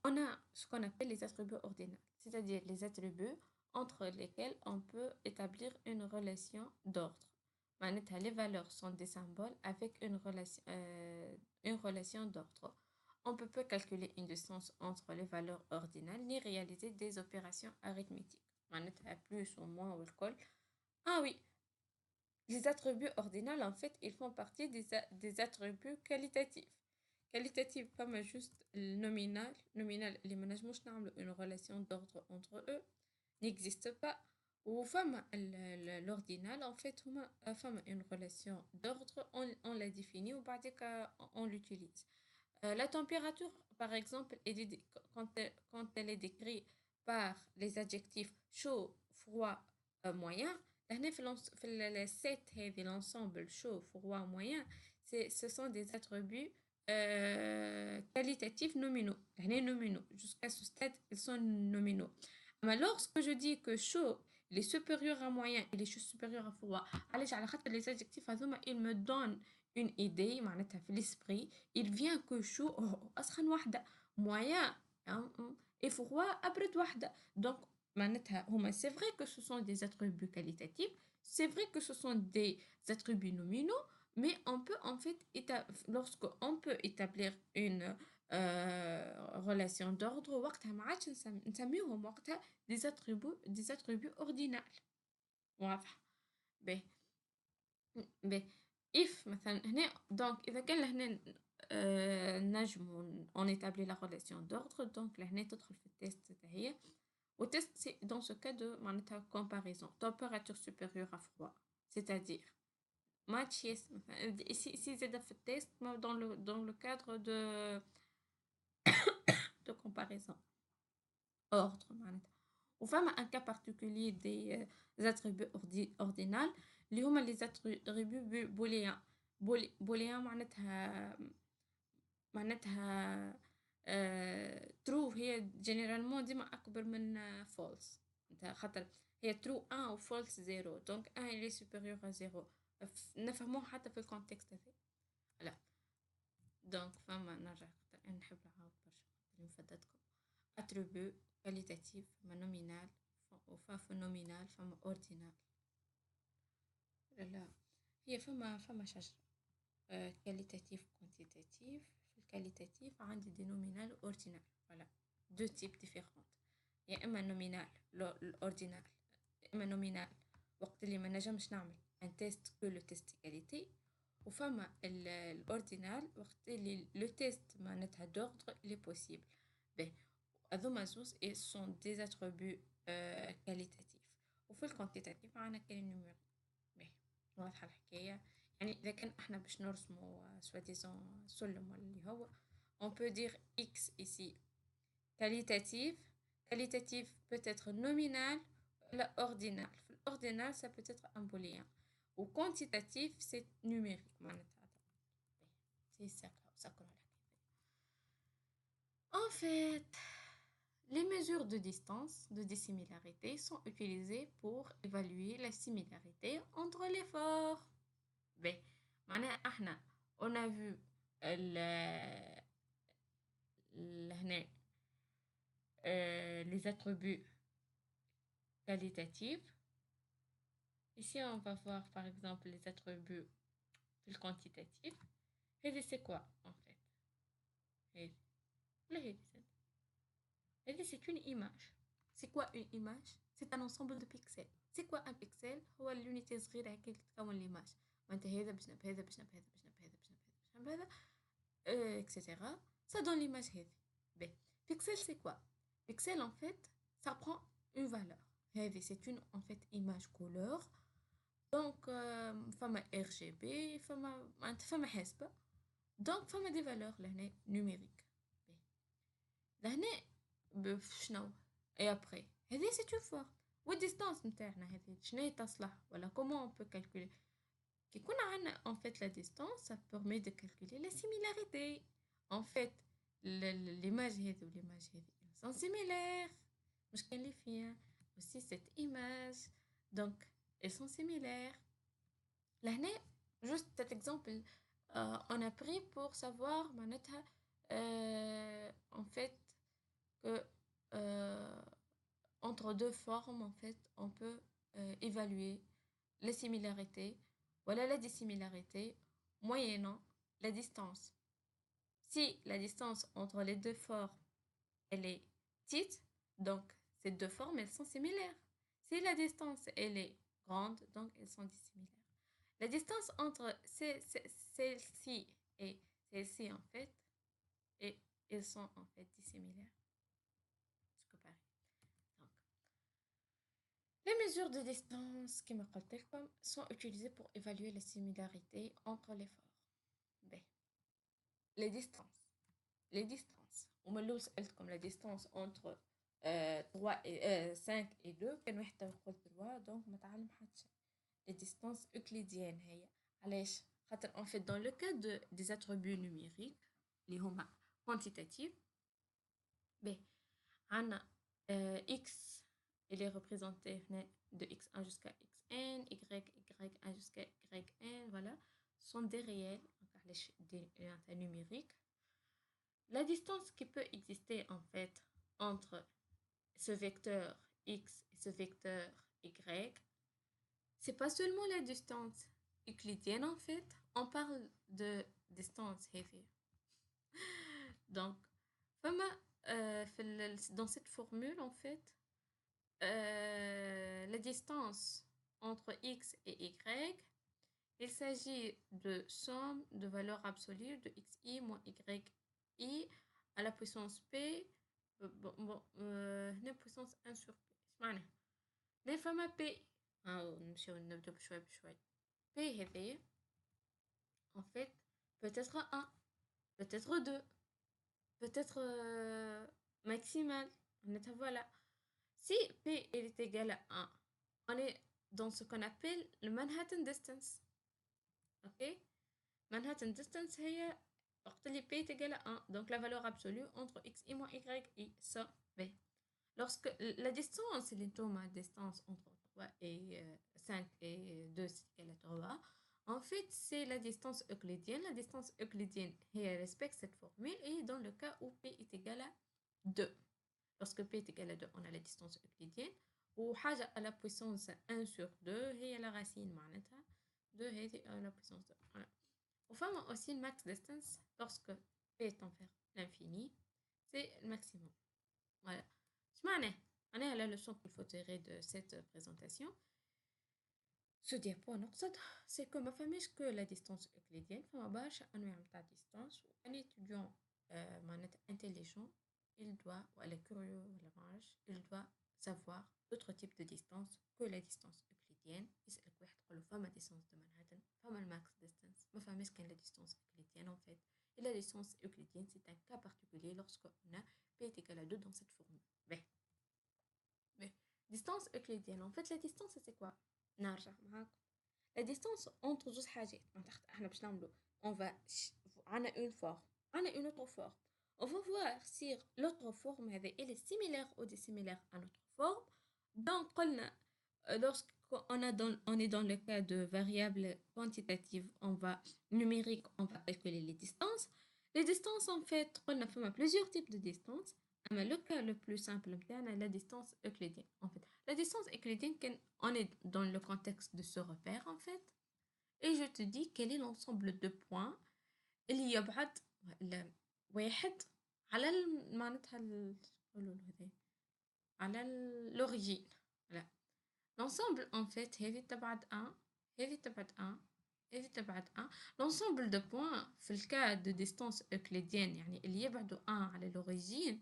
on a ce qu'on appelle les attributs ordinaux c'est-à-dire les attributs entre lesquels on peut établir une relation d'ordre معناتها les valeurs sont des symboles avec une relation d'ordre on ne peut pas calculer une distance entre les valeurs ordinales ni réaliser des opérations arithmétiques معناتها plus ou moins ou الكل oui les attributs ordinaux en fait ils font partie des attributs qualitatifs qualitatif فما juste nominal اللي ما نجموش نعملوا une relation d'ordre entre eux n'existe pas وفما l'ordinal en fait هما فما une relation d'ordre on la définit وبعدك on l'utilise la température par exemple quand elle est décrite par les adjectifs chaud, froid, moyen هنا في الست هذه l'ensemble chaud, froid, moyen, ce sont des attributs qualitatifs nominaux. هنا nominaux. Jusqu'à ce stade, ils sont nominaux. Mais lorsque je dis que chaud, il est supérieur à moyen, il est supérieur à froid, علاش على خاطر les adjectifs هذوما ils me donnent une idée معناتها في l'esprit, il vient que chaud أسخن واحدة, moyen et froid أبرد واحدة. Donc معناتها هما c'est vrai que ce sont des attributs qualitatifs, c'est vrai que ce sont des attributs nominaux, mais on peut en fait lorsqu'on peut établir une relation d'ordre وقتها ما عادش نسميهم وقتها des attributs ordinales. واضح باهي باهي if مثلا هنا دونك اذا كان لهنا نجم on établit la relation d'ordre, donc لهنا تدخل في التيست هي. Au test, c'est dans ce cas de معناتها comparaison, température supérieure à froid, c'est-à-dire match yes, si زاد في التيست dans le cadre de comparaison, ordre معناتها. وفما un cas particulier des attributs ordinales اللي هما les attributs booléens. booléens معناتها true هي généralement ديما أكبر من false. خاطر هي true 1 و false 0, donc 1 il est supérieur à 0. نفهموه حتى في الكونتكست هذا. لا دونك فما نرجع خاطر أنا نحب نعاود برشا اللي فاتتكم. attribut qualitatif, فما nominal وفما nominal, فما ordinal. لا هي فما شجرة qualitatif quantitatif. Qualitatif عندي des nominal ordinal. Voilà, deux types différents. يا إما nominal l'ordinal, يا إما nominal وقت اللي ما نجمش نعمل un test que le test qualité, وفما l'ordinal وقت اللي le test معناتها d'ordre il est possible. ben هذوما زوز et sont des attributs qualitatifs. وفي الكوانتيتاتيف عندنا كاين نيميرو. باهي واضحة الحكاية. يعني إذا كان إحنا باش نرسمو سواديزون سلم ولا اللي هو on peut dire x ici qualitatif. Qualitatif peut être nominal ولا ordinal. في l'ordinal ça peut être un booléen. ou quantitatif c'est numérique معناتها. c'est ça en fait les mesures de distance de dissimilarité sont utilisées pour évaluer la similarité entre les forts. باهي معناها احنا on a vu هنا les attributs qualitatifs. Ici on va voir par exemple les attributs quantitatifs. Et c'est quoi en fait? C'est une image. C'est quoi une image? C'est un ensemble de pixels. C'est quoi un pixel? هو l'unité صغيرة هكا اللي تكون l'image. معناتها هذا باش نب هذا باش نب هذا باش نب هذا باش نب هذا باش نب هذا etc. Ça donne l'image هذه. Ben, pixel c'est quoi? Pixel en fait ça prend une valeur. هذه c'est une en fait image couleur. Donc فما RGB فما معناتها فما حاسبة. Donc فما des valeurs لهنا numériques. لهنا شنو et après هذه c'est une forme. والديستانس نتاعنا هذه شنو هي تصلح ولا comment on peut calculer. كي كنا عندنا en fait la distance ça permet de calculer la similarité. En fait l'image هذه والimage هذه sont similaires. مش كان اللي فيها aussi cette image donc elles sont similaires. لهنا juste cet exemple on a pris pour savoir معناتها en fait que entre deux formes en fait on peut évaluer les similarités voilà la dissimilarité moyennant la distance. Si la distance entre les deux formes elle est petite, donc ces deux formes elles sont similaires. Si la distance elle est grande, donc elles sont dissimilaires. La distance entre celle-ci et celle-ci en fait et elles sont en fait dissimilaires. Les mesures de distance كما قلت لكم sont utilisées pour évaluer la similarité entre les formes. B. Les distances. ومن الأول سألتكم la distance entre 3 et 5 et 2 كان واحد يقول 3 donc ما تعلم حتى شيء. les distances euclidiennes هي علاش خاطر en fait dans le cas des attributs numériques اللي هما quantitatifs ب عندنا x il est représenté de x1 jusqu'à xn y1 jusqu'à yn voilà sont des réels des numériques. La distance qui peut exister en fait entre ce vecteur x et ce vecteur y, c'est pas seulement la distance euclidienne en fait, on parle de distance heavy. Donc, dans cette formule en fait, la distance entre x et y, il s'agit de somme de valeurs absolues de xi moins yi à la puissance p la puissance 1 sur p. معناها لا فما p نمشيو نبداو بشوي بشوي p هذايا en fait peut-être 1 peut-être 2 peut-être maximal voilà. Si p est égal à 1 on est dans ce qu'on appelle le Manhattan distance. ok, Manhattan distance هي وقت اللي p est égal à 1 donc la valeur absolue entre x et moins y ça b. Lorsque la distance la distance entre 3 et 5 et 2 c'est égal à 3, en fait c'est la distance euclidienne. La distance euclidienne elle respecte cette formule et dans le cas où p est égal à 2. Lorsque p est égal à 2 on a la distance euclidienne وحاجة à la puissance 1 sur 2 هي la racine معناتها 2 هذه à la puissance 2 voilà. Enfin aussi le max distance lorsque p est envers l'infini c'est le maximum voilà. معناها la leçon qu'il faut tirer de cette présentation ce diapo نقصد c'est que ما فماش que la distance euclidienne فما برشا انواع نتاع distance un étudiant معناتها intelligent il doit ou elle est curieux ولا معرفش il doit savoir d'autres types de distance que la distance euclidienne. يسألك واحد تقول له فما distance de Manhattan فما max distance ما فماش كان la distance euclidienne en fait. Et la distance euclidienne c'est un cas particulier lorsqu'on a p est égal à 2 dans cette formule. Mais distance euclidienne en fait la distance c'est quoi نرجع معاكم la distance entre زوج حاجات احنا باش نعملو on va عنا une forme عنا une autre forme on va voir si l'autre forme elle est similaire ou dissimilaire à notre forme. Donc قلنا lorsqu'on est dans le cas de variables quantitatives on va numérique on va calculer les distances. Les distances en fait قلنا فما plusieurs types de distances. Mais le cas le plus simple c'est la distance euclidienne en fait. La distance euclidienne on est dans le contexte de ce repère en fait et je te dis quel est l'ensemble de points اللي يبعد واحد على معناتها على l'origine. Voilà. L'ensemble en fait هذه تبعد 1 هذه تبعد 1 هذه تبعد 1. L'ensemble de points في le cas de distance euclidienne يعني اللي يبعدوا 1 على l'origine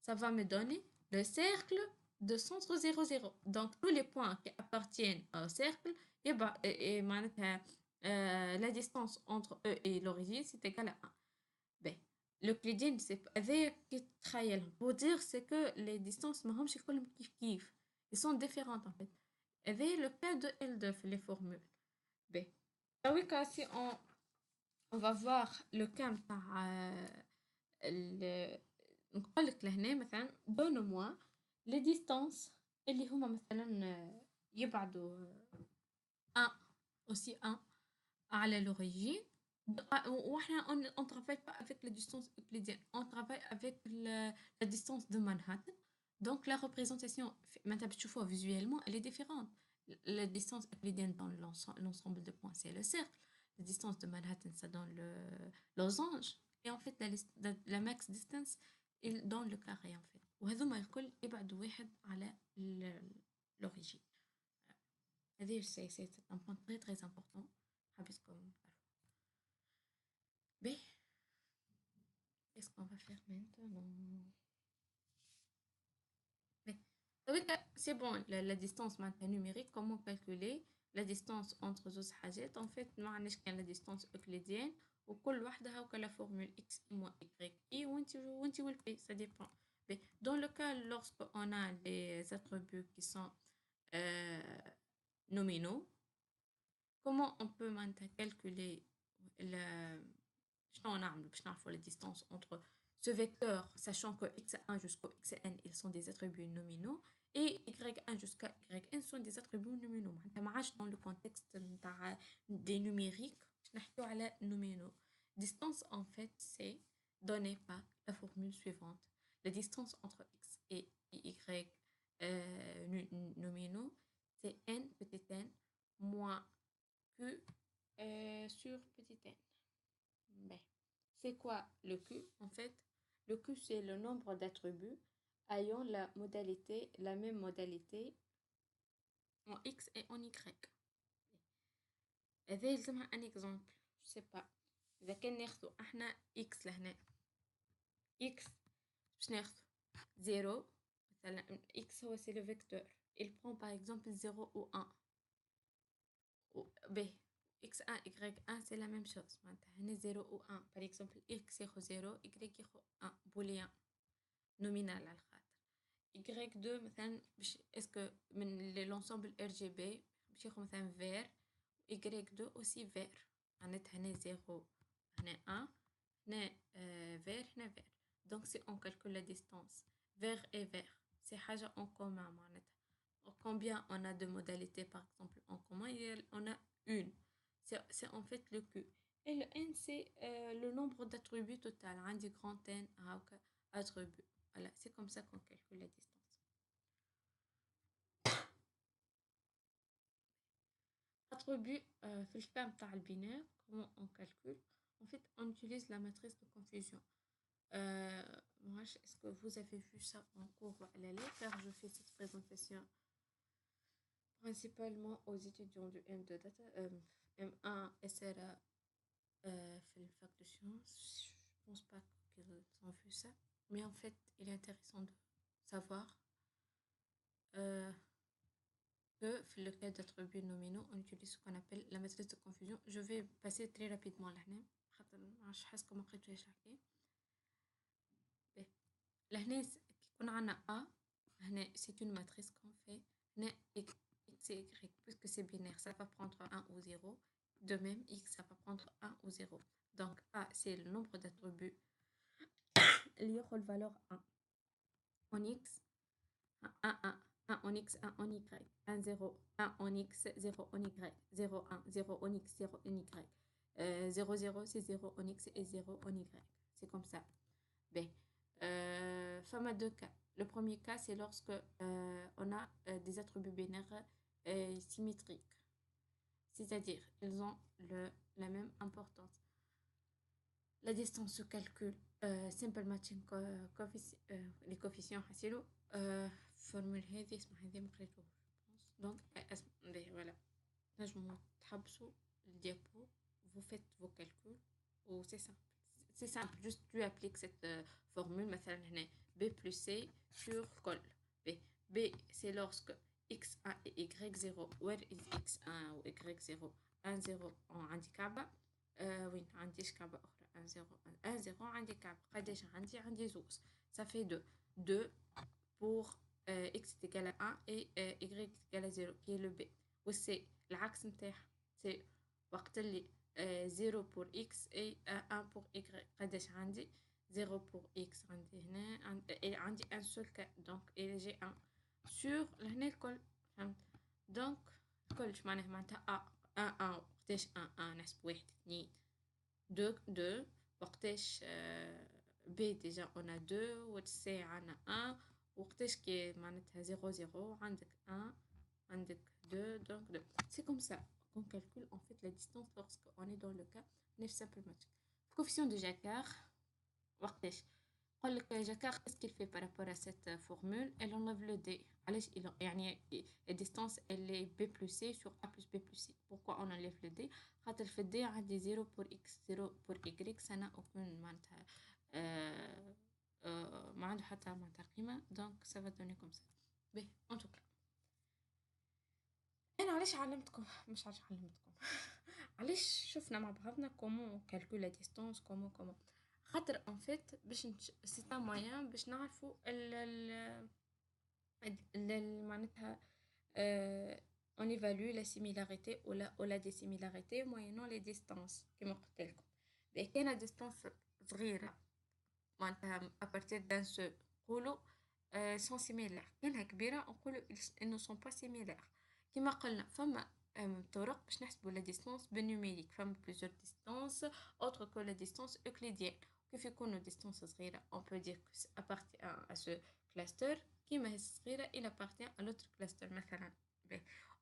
ça va me donner le cercle de centre 0 0. Donc tous les points qui appartiennent au cercle et la distance entre eux et l'origine c'est égal à 1. Ben, l'euclidienne c'est pour dire c'est que les distances ماهمش كلهم كيف ils sont différentes en fait. Et le cas de L2 les formules. Ben, oui si on va voir le cas نقول لك لهنا مثلا donne-moi les distances اللي هما مثلا يبعدوا 1 aussi 1 على l'origine. On ne travaille pas avec la distance euclidienne, on travaille avec la distance de Manhattan. Donc la représentation visuellement elle est différente. La distance euclidienne dans l'ensemble de points c'est le cercle. La distance de Manhattan ça donne le losange. Et en fait la max distance dans le carré en fait. وهذوما الكل يبعدوا واحد على l'origine. هذه c'est un point très très important حابسكم. Mais qu'est-ce qu'on va faire maintenant? Mais c'est bon, la distance maintenant numérique, comment calculer la distance entre deux حاجات? En fait, ما عندناش كان la distance euclidienne وكل واحدة هاكا la formule x moins y وانتي والp ça dépend. Mais dans le cas lorsqu'on a les attributs qui sont nominaux comment on peut maintenant calculer le شنو نعمل باش نعرفوا la distance entre ce vecteur, sachant que x1 jusqu'au xn, ils sont des attributs nominaux, et y1 jusqu'à yn sont des attributs nominaux. معناتها ما عادش dans le contexte نتاع des numériques, باش نحكيو على nominaux. Distance, en fait, c'est donné par la formule suivante. La distance entre x et y nominaux, c'est n petit n moins q sur petit n. Mais c'est quoi le Q? En fait, le Q, c'est le nombre d'attributs ayant la même modalité en X et en Y. هذا يلزمها un exemple. Je sais pas. إذا كان ناخدو احنا X لهنا. X باش ناخدو 0. مثلا X هو c'est le vecteur. Il prend par exemple 0 ou 1. Ou B. x1, y1, c'est la même chose. معناتها 0 ou 1. Par exemple, x ياخو 0, y ياخو 1. بوليان. نومينال على الخاطر. y2 مثلا est-ce que من l'ensemble RGB باش ياخو مثلا vert. y2 aussi vert. معناتها هنا 0, هنا 1, هنا vert, هنا vert. Donc si on calcule la distance vert et vert, c'est حاجة en commun معناتها. Combien on a de modalités par exemple en commun? On a une. C'est en fait le Q. Et le N, c'est le nombre d'attributs total. Un du grand N attribut. Voilà, c'est comme ça qu'on calcule la distance. Attribut, في الكلام بتاع البinaire, comment on calcule? En fait, on utilise la matrice de confusion. Moi, est-ce que vous avez vu ça en cours à l'aller? Car je fais cette présentation principalement aux étudiants du M2 Data, M1 SRA fait le fac de sciences. Je pense pas qu'ils ont vu ça, mais en fait, il est intéressant de savoir que dans le cas d'attributs nominaux, on utilise ce qu'on appelle la matrice de confusion. Je vais passer très rapidement là. Je حاسة ما قريتوهاش هكا. لهنا كيكون عنا A, هنا c'est une matrice qu'on fait. هنا X et Y, puisque c'est binaire, ça va prendre 1 ou 0. De même, X, ça va prendre 1 ou 0. Donc, A, c'est le nombre d'attributs. Il y aura la valeur 1. En X, 1, 1, 1 en X, 1 en Y. 1, 0, 1 en X, 0 en Y. 0, 1, 0 en X, 0 en Y. 0, 0, c'est 0 en X et 0 en Y. C'est comme ça. B. Femme à deux cas. Le premier cas, c'est lorsque on a des attributs binaires symétriques. C'est-à-dire, ils ont la même importance. La distance se calcule simple matching les coefficients حسيلو formule هذه اسمها هذه ما قريتوش donc voilà نجمو تحبسوا الديابو vous faites vos calculs ou c'est simple juste tu appliques cette formule مثلا هنا b plus c sur col b c'est lorsque x1 et y0 where is x1 ou y0 1 0 عندي كعبة وين عنديش كعبة أخرى 1 0 1 0 عندي كعبة قداش عندي زوز ça fait 2 2 pour x est égal à 1 et y est égal à 0 qui est le b و c العكس نتاعها c'est وقت اللي 0 pour x et 1 pour y قداش عندي 0 pour x عندي هنا عندي un seul cas donc j'ai 1 sur هنا الكل فهمت donc الكل معناتها a 1 وقتاش 1 نحسب 1 2 2 وقتاش B déjà on a 2 و C عنا 1 وقتاش كي معناتها 0 0 عندك 1 عندك 2 donc 2 c'est comme ça qu'on calcule en fait la distance lorsque on est dans le cas نفس simple match coefficient de Jacquard وقتاش قال لك Jacquard qu'est-ce qu'il fait par rapport à cette formule elle enlève le D علاش يعني la distance elle est B plus C sur A plus B plus C pourquoi on enlève le D خاطر في D عندي 0 pour X 0 pour Y ça n'a aucune معناتها ما عنده حتى معناتها قيمة donc ça va donner comme ça باهي en tout cas أنا علاش علمتكم مش علاش علمتكم علاش شفنا مع بعضنا comment on calcule la distance comment خاطر en fait باش c'est un moyen باش نعرفوا ال معناتها on évalue la similarité ou la dissimilarité moyennant les distances كما قلت لكم. كاينة distance صغيرة معناتها à partir d'un seul نقولوا sont similaires. كاينها كبيرة نقولوا ils ne sont pas similaires. كما قلنا فما طرق باش نحسبوا la distance بالنوميريك. فما plusieurs distances autres que la distance euclidienne. كيف يكونوا distance صغيرة on peut dire que ça appartient à ce cluster كيما هي صغيرة il appartient à l'autre cluster مثلا.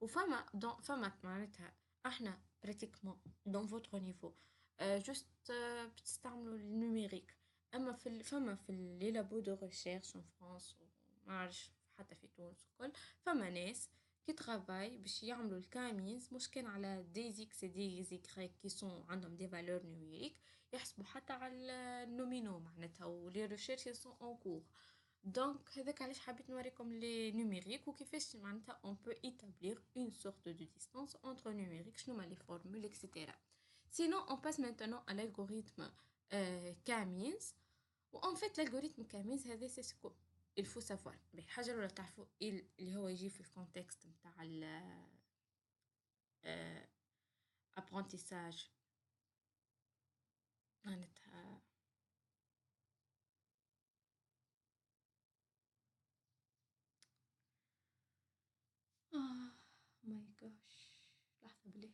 وفما فما معناتها احنا pratiquement dans votre niveau juste بتستعملوا النوميريك. اما فما في لي لابو دو ريشيرش ان فرانس وما عرفش حتى في تونس وكل فما ناس كي ترافاي باش يعملوا الكامينز مش كان على دي زيكس دي زيكريك كي سون عندهم دي فالور نوميريك يحسبوا حتى على النومينو معناتها ولي ريشيرش سون اون كور. دونك هذاك علاش حبيت نوريكم لي نوميريك وكيفاش معناتها اون بو établir une sorte de distance entre numérique شنو هما لي فورمول etc. Sinon on passe maintenant à l'algorithme K-means. وان فيت l'algorithme K-means هذا سي سكو il faut savoir حاجه ولا تعرفوا اللي هو يجي في الكونتكست نتاع apprentissage معناتها ماي جوش لحظه بلي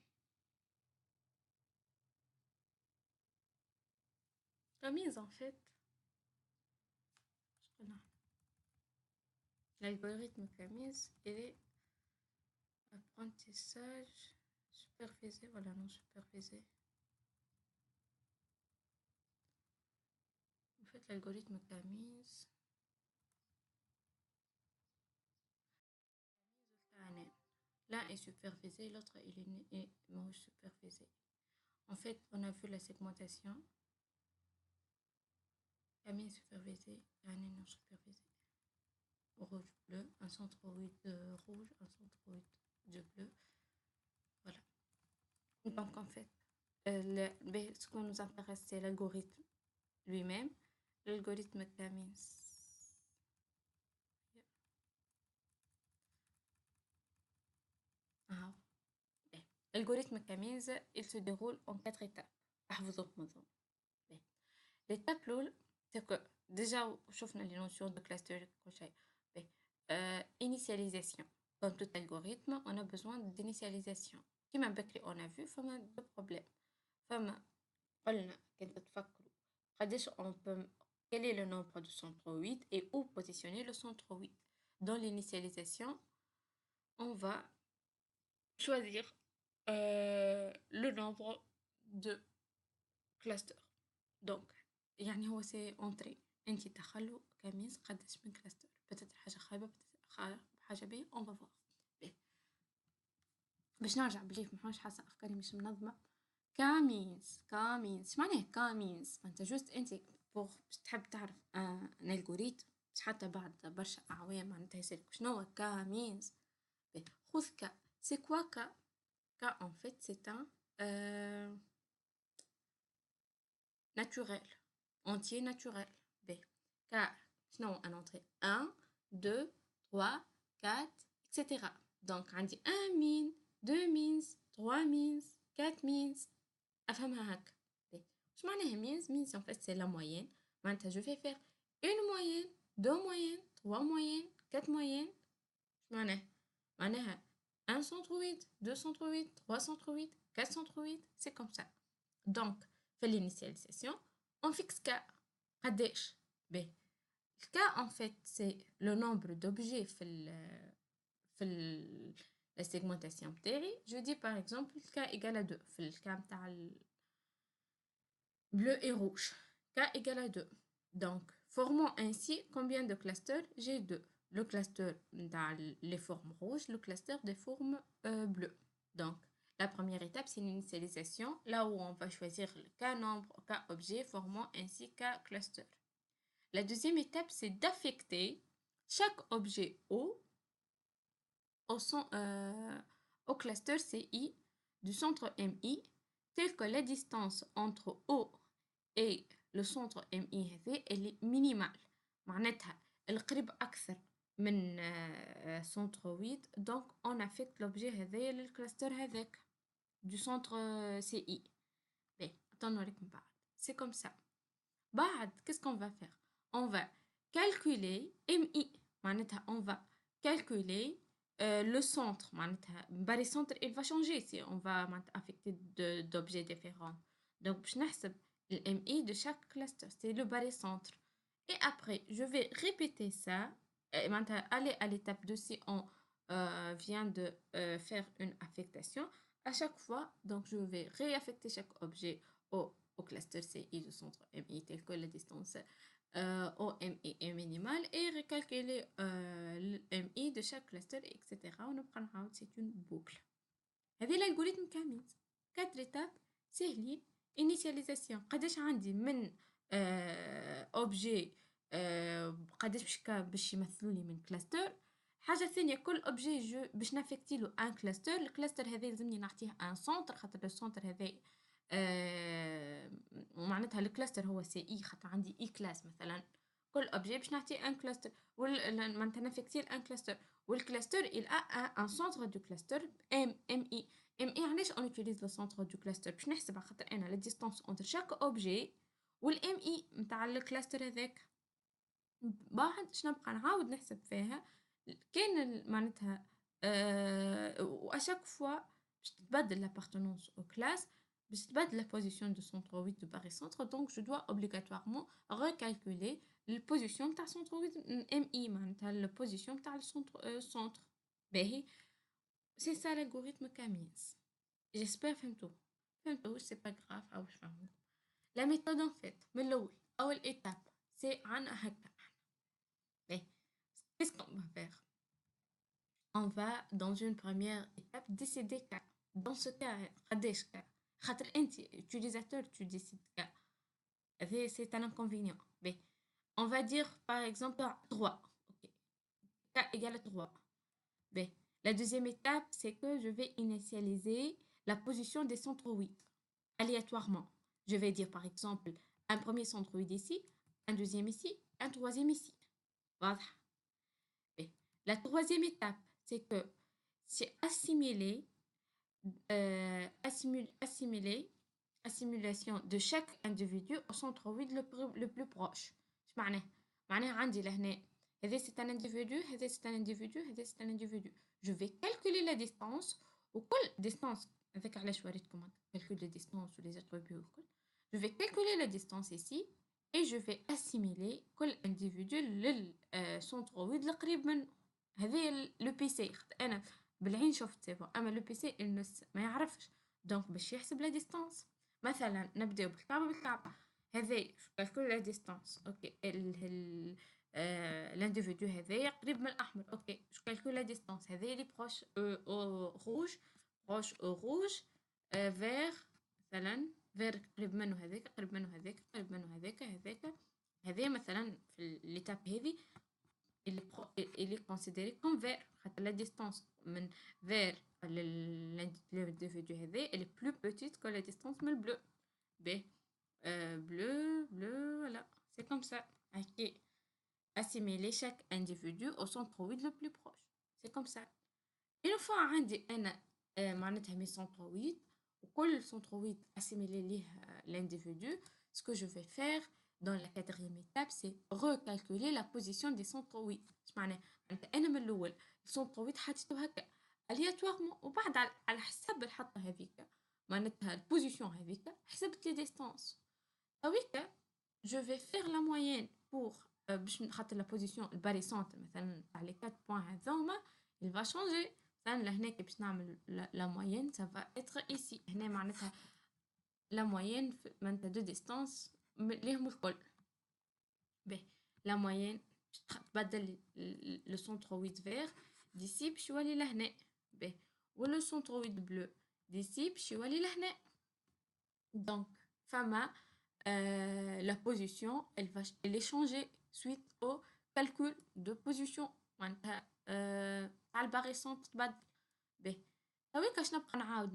K-means en fait l'algorithme K-means il est apprentissage supervisé voilà non supervisé. En fait l'algorithme K-means l'un est supervisé l'autre il est non supervisé. En fait on a vu la segmentation K-means supervisé et un non supervisé. Rouge bleu un centre 8 de rouge un centre 8 de bleu voilà. Donc en fait ce qui nous intéresse c'est l'algorithme lui-même l'algorithme K-means. L'algorithme K-means il se déroule en 4 étapes. L'étape l'eau c'est que déjà شفنا les notions de cluster كل شيء. Initialisation. Comme tout algorithme on a besoin d'initialisation. كما بكري on a vu فما deux problèmes. فما قلنا كنت تفكروا قداش on peut quel est le nombre de centre 8 et où positionner le centre 8. Dans l'initialisation on va choisir le nombre de clusters. Donc يعني هو سي انتري انت تخلوا كميز قداش من كلاستر بتت حاجه خايبه حاجه باهيه اون فوا باش نرجع بليف محوش حاسه افكاري مش منظمه. كامينز معناه كامينز انت جوست انت بوغ تحب تعرف ان الجوريثم حتى بعد برشا اعوام معناتها يسالك شنو هو كامينز. خذ كا سي كوا كا ان فيت سي ان naturel entier naturel. Car sinon un entrée 1 2 3 4 etc. donc on dit 1 min 2 mins 3 mins 4 mins افهمها هكا. شو معناها mins en fait c'est la moyenne. معناتها je vais faire une moyenne 2 moyennes 3 moyennes 4 moyennes. شو معناها 1 centre 8 2 centre 8 3 centre 8 4 centre 8 c'est comme ça. Donc في l'initialisation on fixe K قداش ب K en fait c'est le nombre d'objets في la segmentation بتاعي. je dis par exemple K égale à 2 في الكا نتاع bleu et rouge K égale à 2 donc formons ainsi combien de clusters j'ai 2 le cluster نتاع les formes rouges le cluster des formes bleues. Donc la première étape, c'est l'initialisation, là où on va choisir le K nombre, K objet, formant ainsi K cluster. La deuxième étape, c'est d'affecter chaque objet au cluster CI du centre MI, tel que la distance entre O et le centre MI elle est minimale. معناتها القريب أكثر من centre 8 donc on affecte l'objet هذايا للكلاستر هذاك du centre CI. Mais attends, c'est comme ça. بعد qu'est-ce qu'on va faire? On va calculer MI. معناتها on va calculer le centre. معناتها barycentre il va changer si on va affecter d'objets différents. Donc باش نحسب le MI de chaque cluster, c'est le barycentre. Et après, je vais répéter ça. Et maintenant, aller à l'étape 2 si on vient de faire une affectation. À chaque fois, donc je vais réaffecter chaque objet au cluster CI du centre MI, tel que la distance au MI est minimale, et recalculer le MI de chaque cluster, etc. On prend out, c'est une boucle. هذا l'algorithme كامل 4 étapes سهلين. initialisation قداش عندي من objet قداش باش يمثلوا لي من كلاستر. حاجه ثانيه كل اوبجي جو باش نافكتي له ان كلاستر. الكلاستر هذا لازمني نعطيه ان سونتر خاطر السونتر هذا معناتها الكلاستر هو سي اي خاطر عندي اي كلاس مثلا. كل اوبجي باش نعطيه ان كلاستر معناتها نافكتي ان كلاستر والكلاستر il a un centre du cluster MI. MI علاش on utilise le centre du cluster باش نحسب على خاطر انا la distance entre chaque objet والام اي نتاع الكلاستر هذاك. بعد شنو نبقى نعاود نحسب فيها كان معناتها واشاك فوا باش تتبدل l'appartenance au classe باش تتبدل la position de centre 8 de barycentre. donc je dois obligatoirement recalculer la position نتاع centre 8 MI معناتها la position نتاع السونتر centre. باهي c'est ça l'algorithme كامينز. j'espère فهمتوش c'est pas grave او فهمتوا. la méthode en fait من الاول اول étape c'est عنا هكا. Mais qu'est-ce qu'on va faire? On va, dans une première étape, décider cas. Dans ce cas, قداش cas. خاطر انت utilisateur, tu décides cas. C'est un inconvénient. Mais on va dire, par exemple, 3. Okay. K égale 3. Mais la deuxième étape, c'est que je vais initialiser la position des centres 8 aléatoirement. Je vais dire, par exemple, un premier centre 8 ici, un deuxième ici, un troisième ici. Voilà. La troisième étape, c'est que c'est assimiler, assimilation de chaque individu au centre 8 le plus proche. معناه عندي لهنا هذا c'est un individu, هذا c'est un individu, هذا c'est un individu. Je vais calculer la distance وكل distance avec علاش وريتكم calcul de distance ou les attributs وكل. Je vais calculer la distance ici et je vais assimiler كل individu للcentre 8 القريب منه. هذا لو بي سي انا بالعين شفت سيفو اما لو بي سي ما يعرفش. دونك باش يحسب لا ديستانس مثلا نبداو بالكعبه هذا كالكول لا ديستانس اوكي الانديفيدو هذايا قريب من الاحمر اوكي جو كالكول لا ديستانس هذا لي بروش او روج بروش او روج فير مثلا فير قريب منه هذاك قريب منه هذاك قريب منه هذاك هذا مثلا في ليتاب هذه il est considéré comme vert. La distance vers l'individu elle est plus petite que la distance mais le bleu. B. Bleu, voilà. C'est comme ça. Ok. Assimiler chaque individu au centre 8 le plus proche. C'est comme ça. Une fois عندي أنا معناتها mes centre 8 وكل centre 8 assimilé ليه l'individu, ce que je vais faire dans la quatrième étape, c'est recalculer la position des centres 8. معناها أنا من الأول السونتر 8 حطيته هكا aléatoirement وبعد على حسب الحطة هذيك معناتها البوزيشن هذيك حسبت لي ديستانس. هذيك je vais faire la moyenne pour باش نخاطر la position الباريسونت مثلا تاع لي 4 بوين هذوما il va changer. مثلا لهناك باش نعمل la moyenne ça va être ici. هنا معناتها la moyenne معناتها دو ديستانس ليهم الكل. باهي la moyenne تبدل le centre 8 vert d'ici باش يولي لهنا. باهي ولو centre 8 bleu d'ici باش يولي لهنا. donc فما la position elle est changée suite au calcul de position معناتها تاع الباريسونت تبدل. باهي هاويك اش نبقى نعاود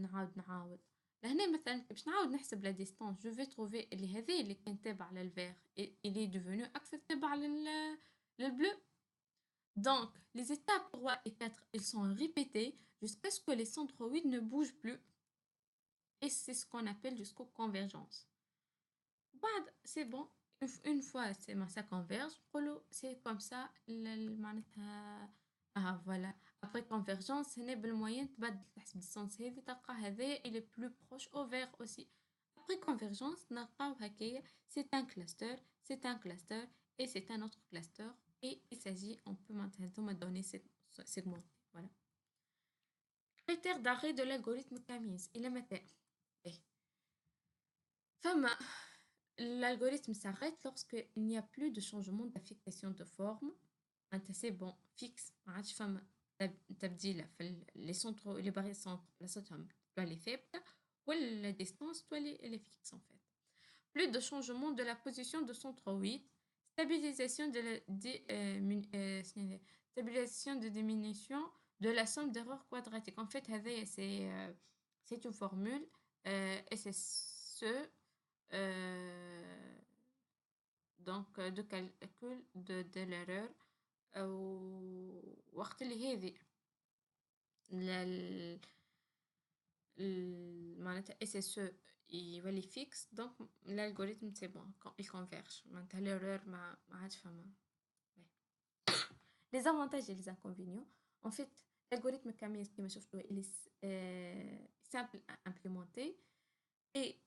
لهنا مثلا باش نعاود نحسب لا ديستانس جو في تروفي اللي هذا اللي كان تابع للفير اللي ديفونو اكثر تابع للبلو. Donc, les étapes 3 et 4, ils sont répétées jusqu'à ce que les centroïdes ne bougent plus. Et c'est ce qu'on appelle jusqu'aux convergences. C'est bon. Une fois ça converge, c'est comme ça. Voilà. Après convergence, c'est le moyen de la distance. Il est plus proche au vert aussi. Après convergence, c'est un cluster, c'est un cluster et c'est un autre cluster. Et il s'agit, on peut maintenant donner segmenté. Voilà. Critère d'arrêt de l'algorithme Camis. Il est maintenant. Femme, l'algorithme s'arrête lorsqu'il n'y a plus de changement d'affectation de forme. C'est bon, fixe. ما عادش فما تبديله في les centres les barres centres بلاصتهم تولي ثابته ولا distance تولي fixe en fait. Plus de changement de la position de centroïde, stabilisation de la stabilisation de diminution de la somme d'erreurs quadratiques. En fait, c'est une formule et c'est ce donc de calcul de l'erreur وقت اللي هذي معناتها SSE يولي fixe donc l'algorithme c'est bon quand il converge معناتها l'erreur ما عادش فما. Les avantages et les inconvénients. En fait, l'algorithme Camis كما شفتوا il est simple à implémenter et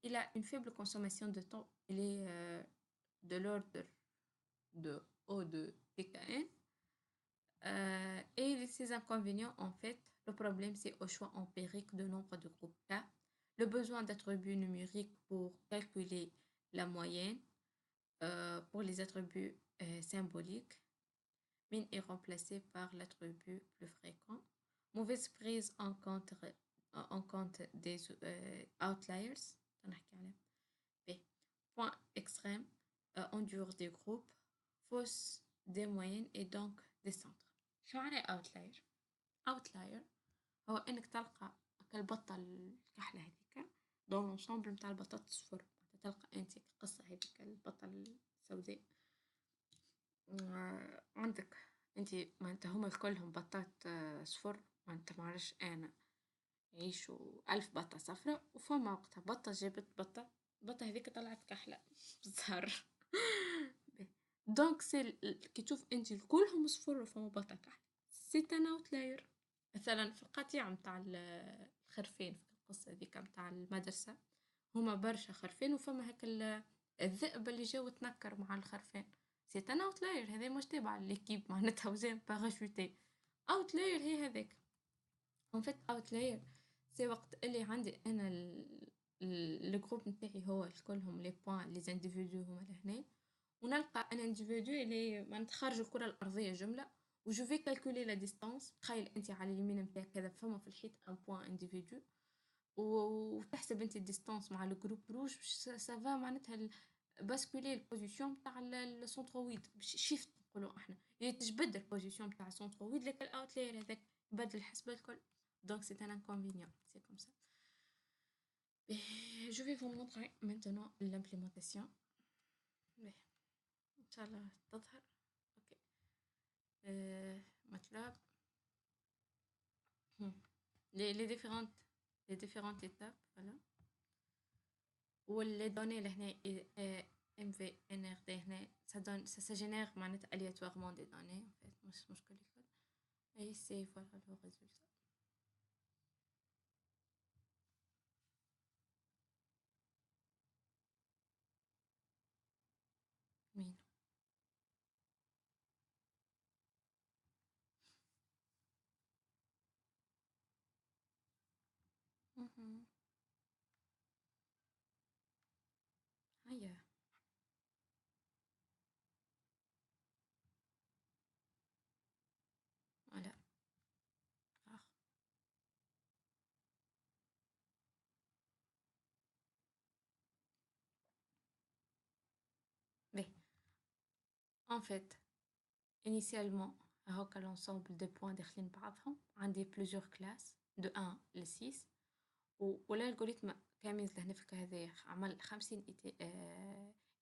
il a une faible consommation de temps. Il est de l'ordre de O de TKN. Et ses inconvénients, en fait, le problème, c'est au choix empirique de nombre de groupes K, le besoin d'attributs numériques pour calculer la moyenne pour les attributs symboliques. Min est remplacé par l'attribut plus fréquent. Mauvaise prise en compte des outliers. B. Point extrême, endure des groupes, fausse des moyennes et donc des centres. شو معنى outlier؟ outlier هو انك تلقى البطة الكحلة هذيك دون لونسومبل متاع البطات الصفر. تلقى انت قصة هذيك البطة السوداء عندك انت معناتها هما كلهم بطات صفر معناتها معرفش انا يعيشوا 1000 بطة صفراء وفما وقتها بطة جابت بطة هذيك طلعت كحلة بزهر. دونك كي تشوف انت كلهم صفر وفما بطة كحلة سي ان اوتلاير. مثلا في القطيع متاع الخرفين في القصة هذيك متاع المدرسة هما برشا خرفين وفما هاك الذئب اللي جاو تنكر مع الخرفين سي ان اوتلاير. هذا مش تابع ليكيب معناتها وزين باراشوتي. اوتلاير هي هذاك. ان فيت اوتلاير سي وقت اللي عندي انا الجروب نتاعي هو كلهم لي بوين لي انديفيدو هما لهنا ونلقى ان انديفيدو اللي معناتها خارج الكره الارضيه جمله وجو في كالكولي لا ديستانس. تخيل انت على اليمين نتاعك كذا فما في الحيط ان بوين انديفيدو وتحسب انت الديستانس مع الجروب روج سافا معناتها باسكولي البوزيسيون تاع السونترويد شيفت نقولوا احنا تجبد البوزيسيون تاع السونترويد لك الاوتلاير هذاك يبدل الحسبه الكل. Donc c'est un inconvénient, c'est comme ça. Et je vais vous montrer maintenant l'implémentation. Mais, Inch'Allah, تظهر. Ok. MATLAB. Les différentes étapes, voilà. Ou les données là MVNRD ça génère aléatoirement des données en fait مش مشكل الكل. Et c'est voilà le résultat. مين هيا voilà. Mais en fait initialement هاكا l'ensemble des points داخلين بعضهم عندي plusieurs classes de 1 ل 6 والالغوريثم كامل هنا في هذايا عمل 50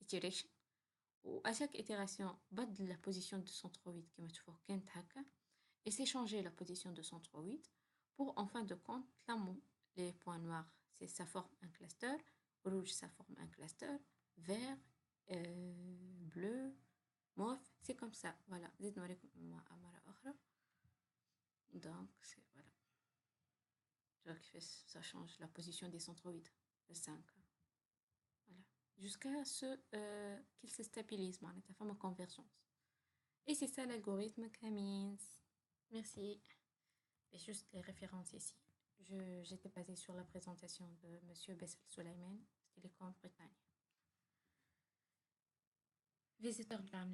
iteration À chaque itération, بدل la position 238 كما تشوفوا كانت هكا et c'est changer la position 238 pour en fin de compte les points noirs ça forme un cluster, rouge ça forme un cluster, vert, bleu, mauve, c'est comme ça. Voilà, زيد نوريكم مرة أخرى. Donc c'est voilà. Donc ça change la position des centroïdes de 5. Voilà. Jusqu'à ce qu'il se stabilise, معناتها فما convergence. Et c'est ça l'algorithme Camins. Merci. Et juste les références ici. J'étais basée sur la présentation de Monsieur Bessel Suleiman, Télécom Bretagne. Visiteur de la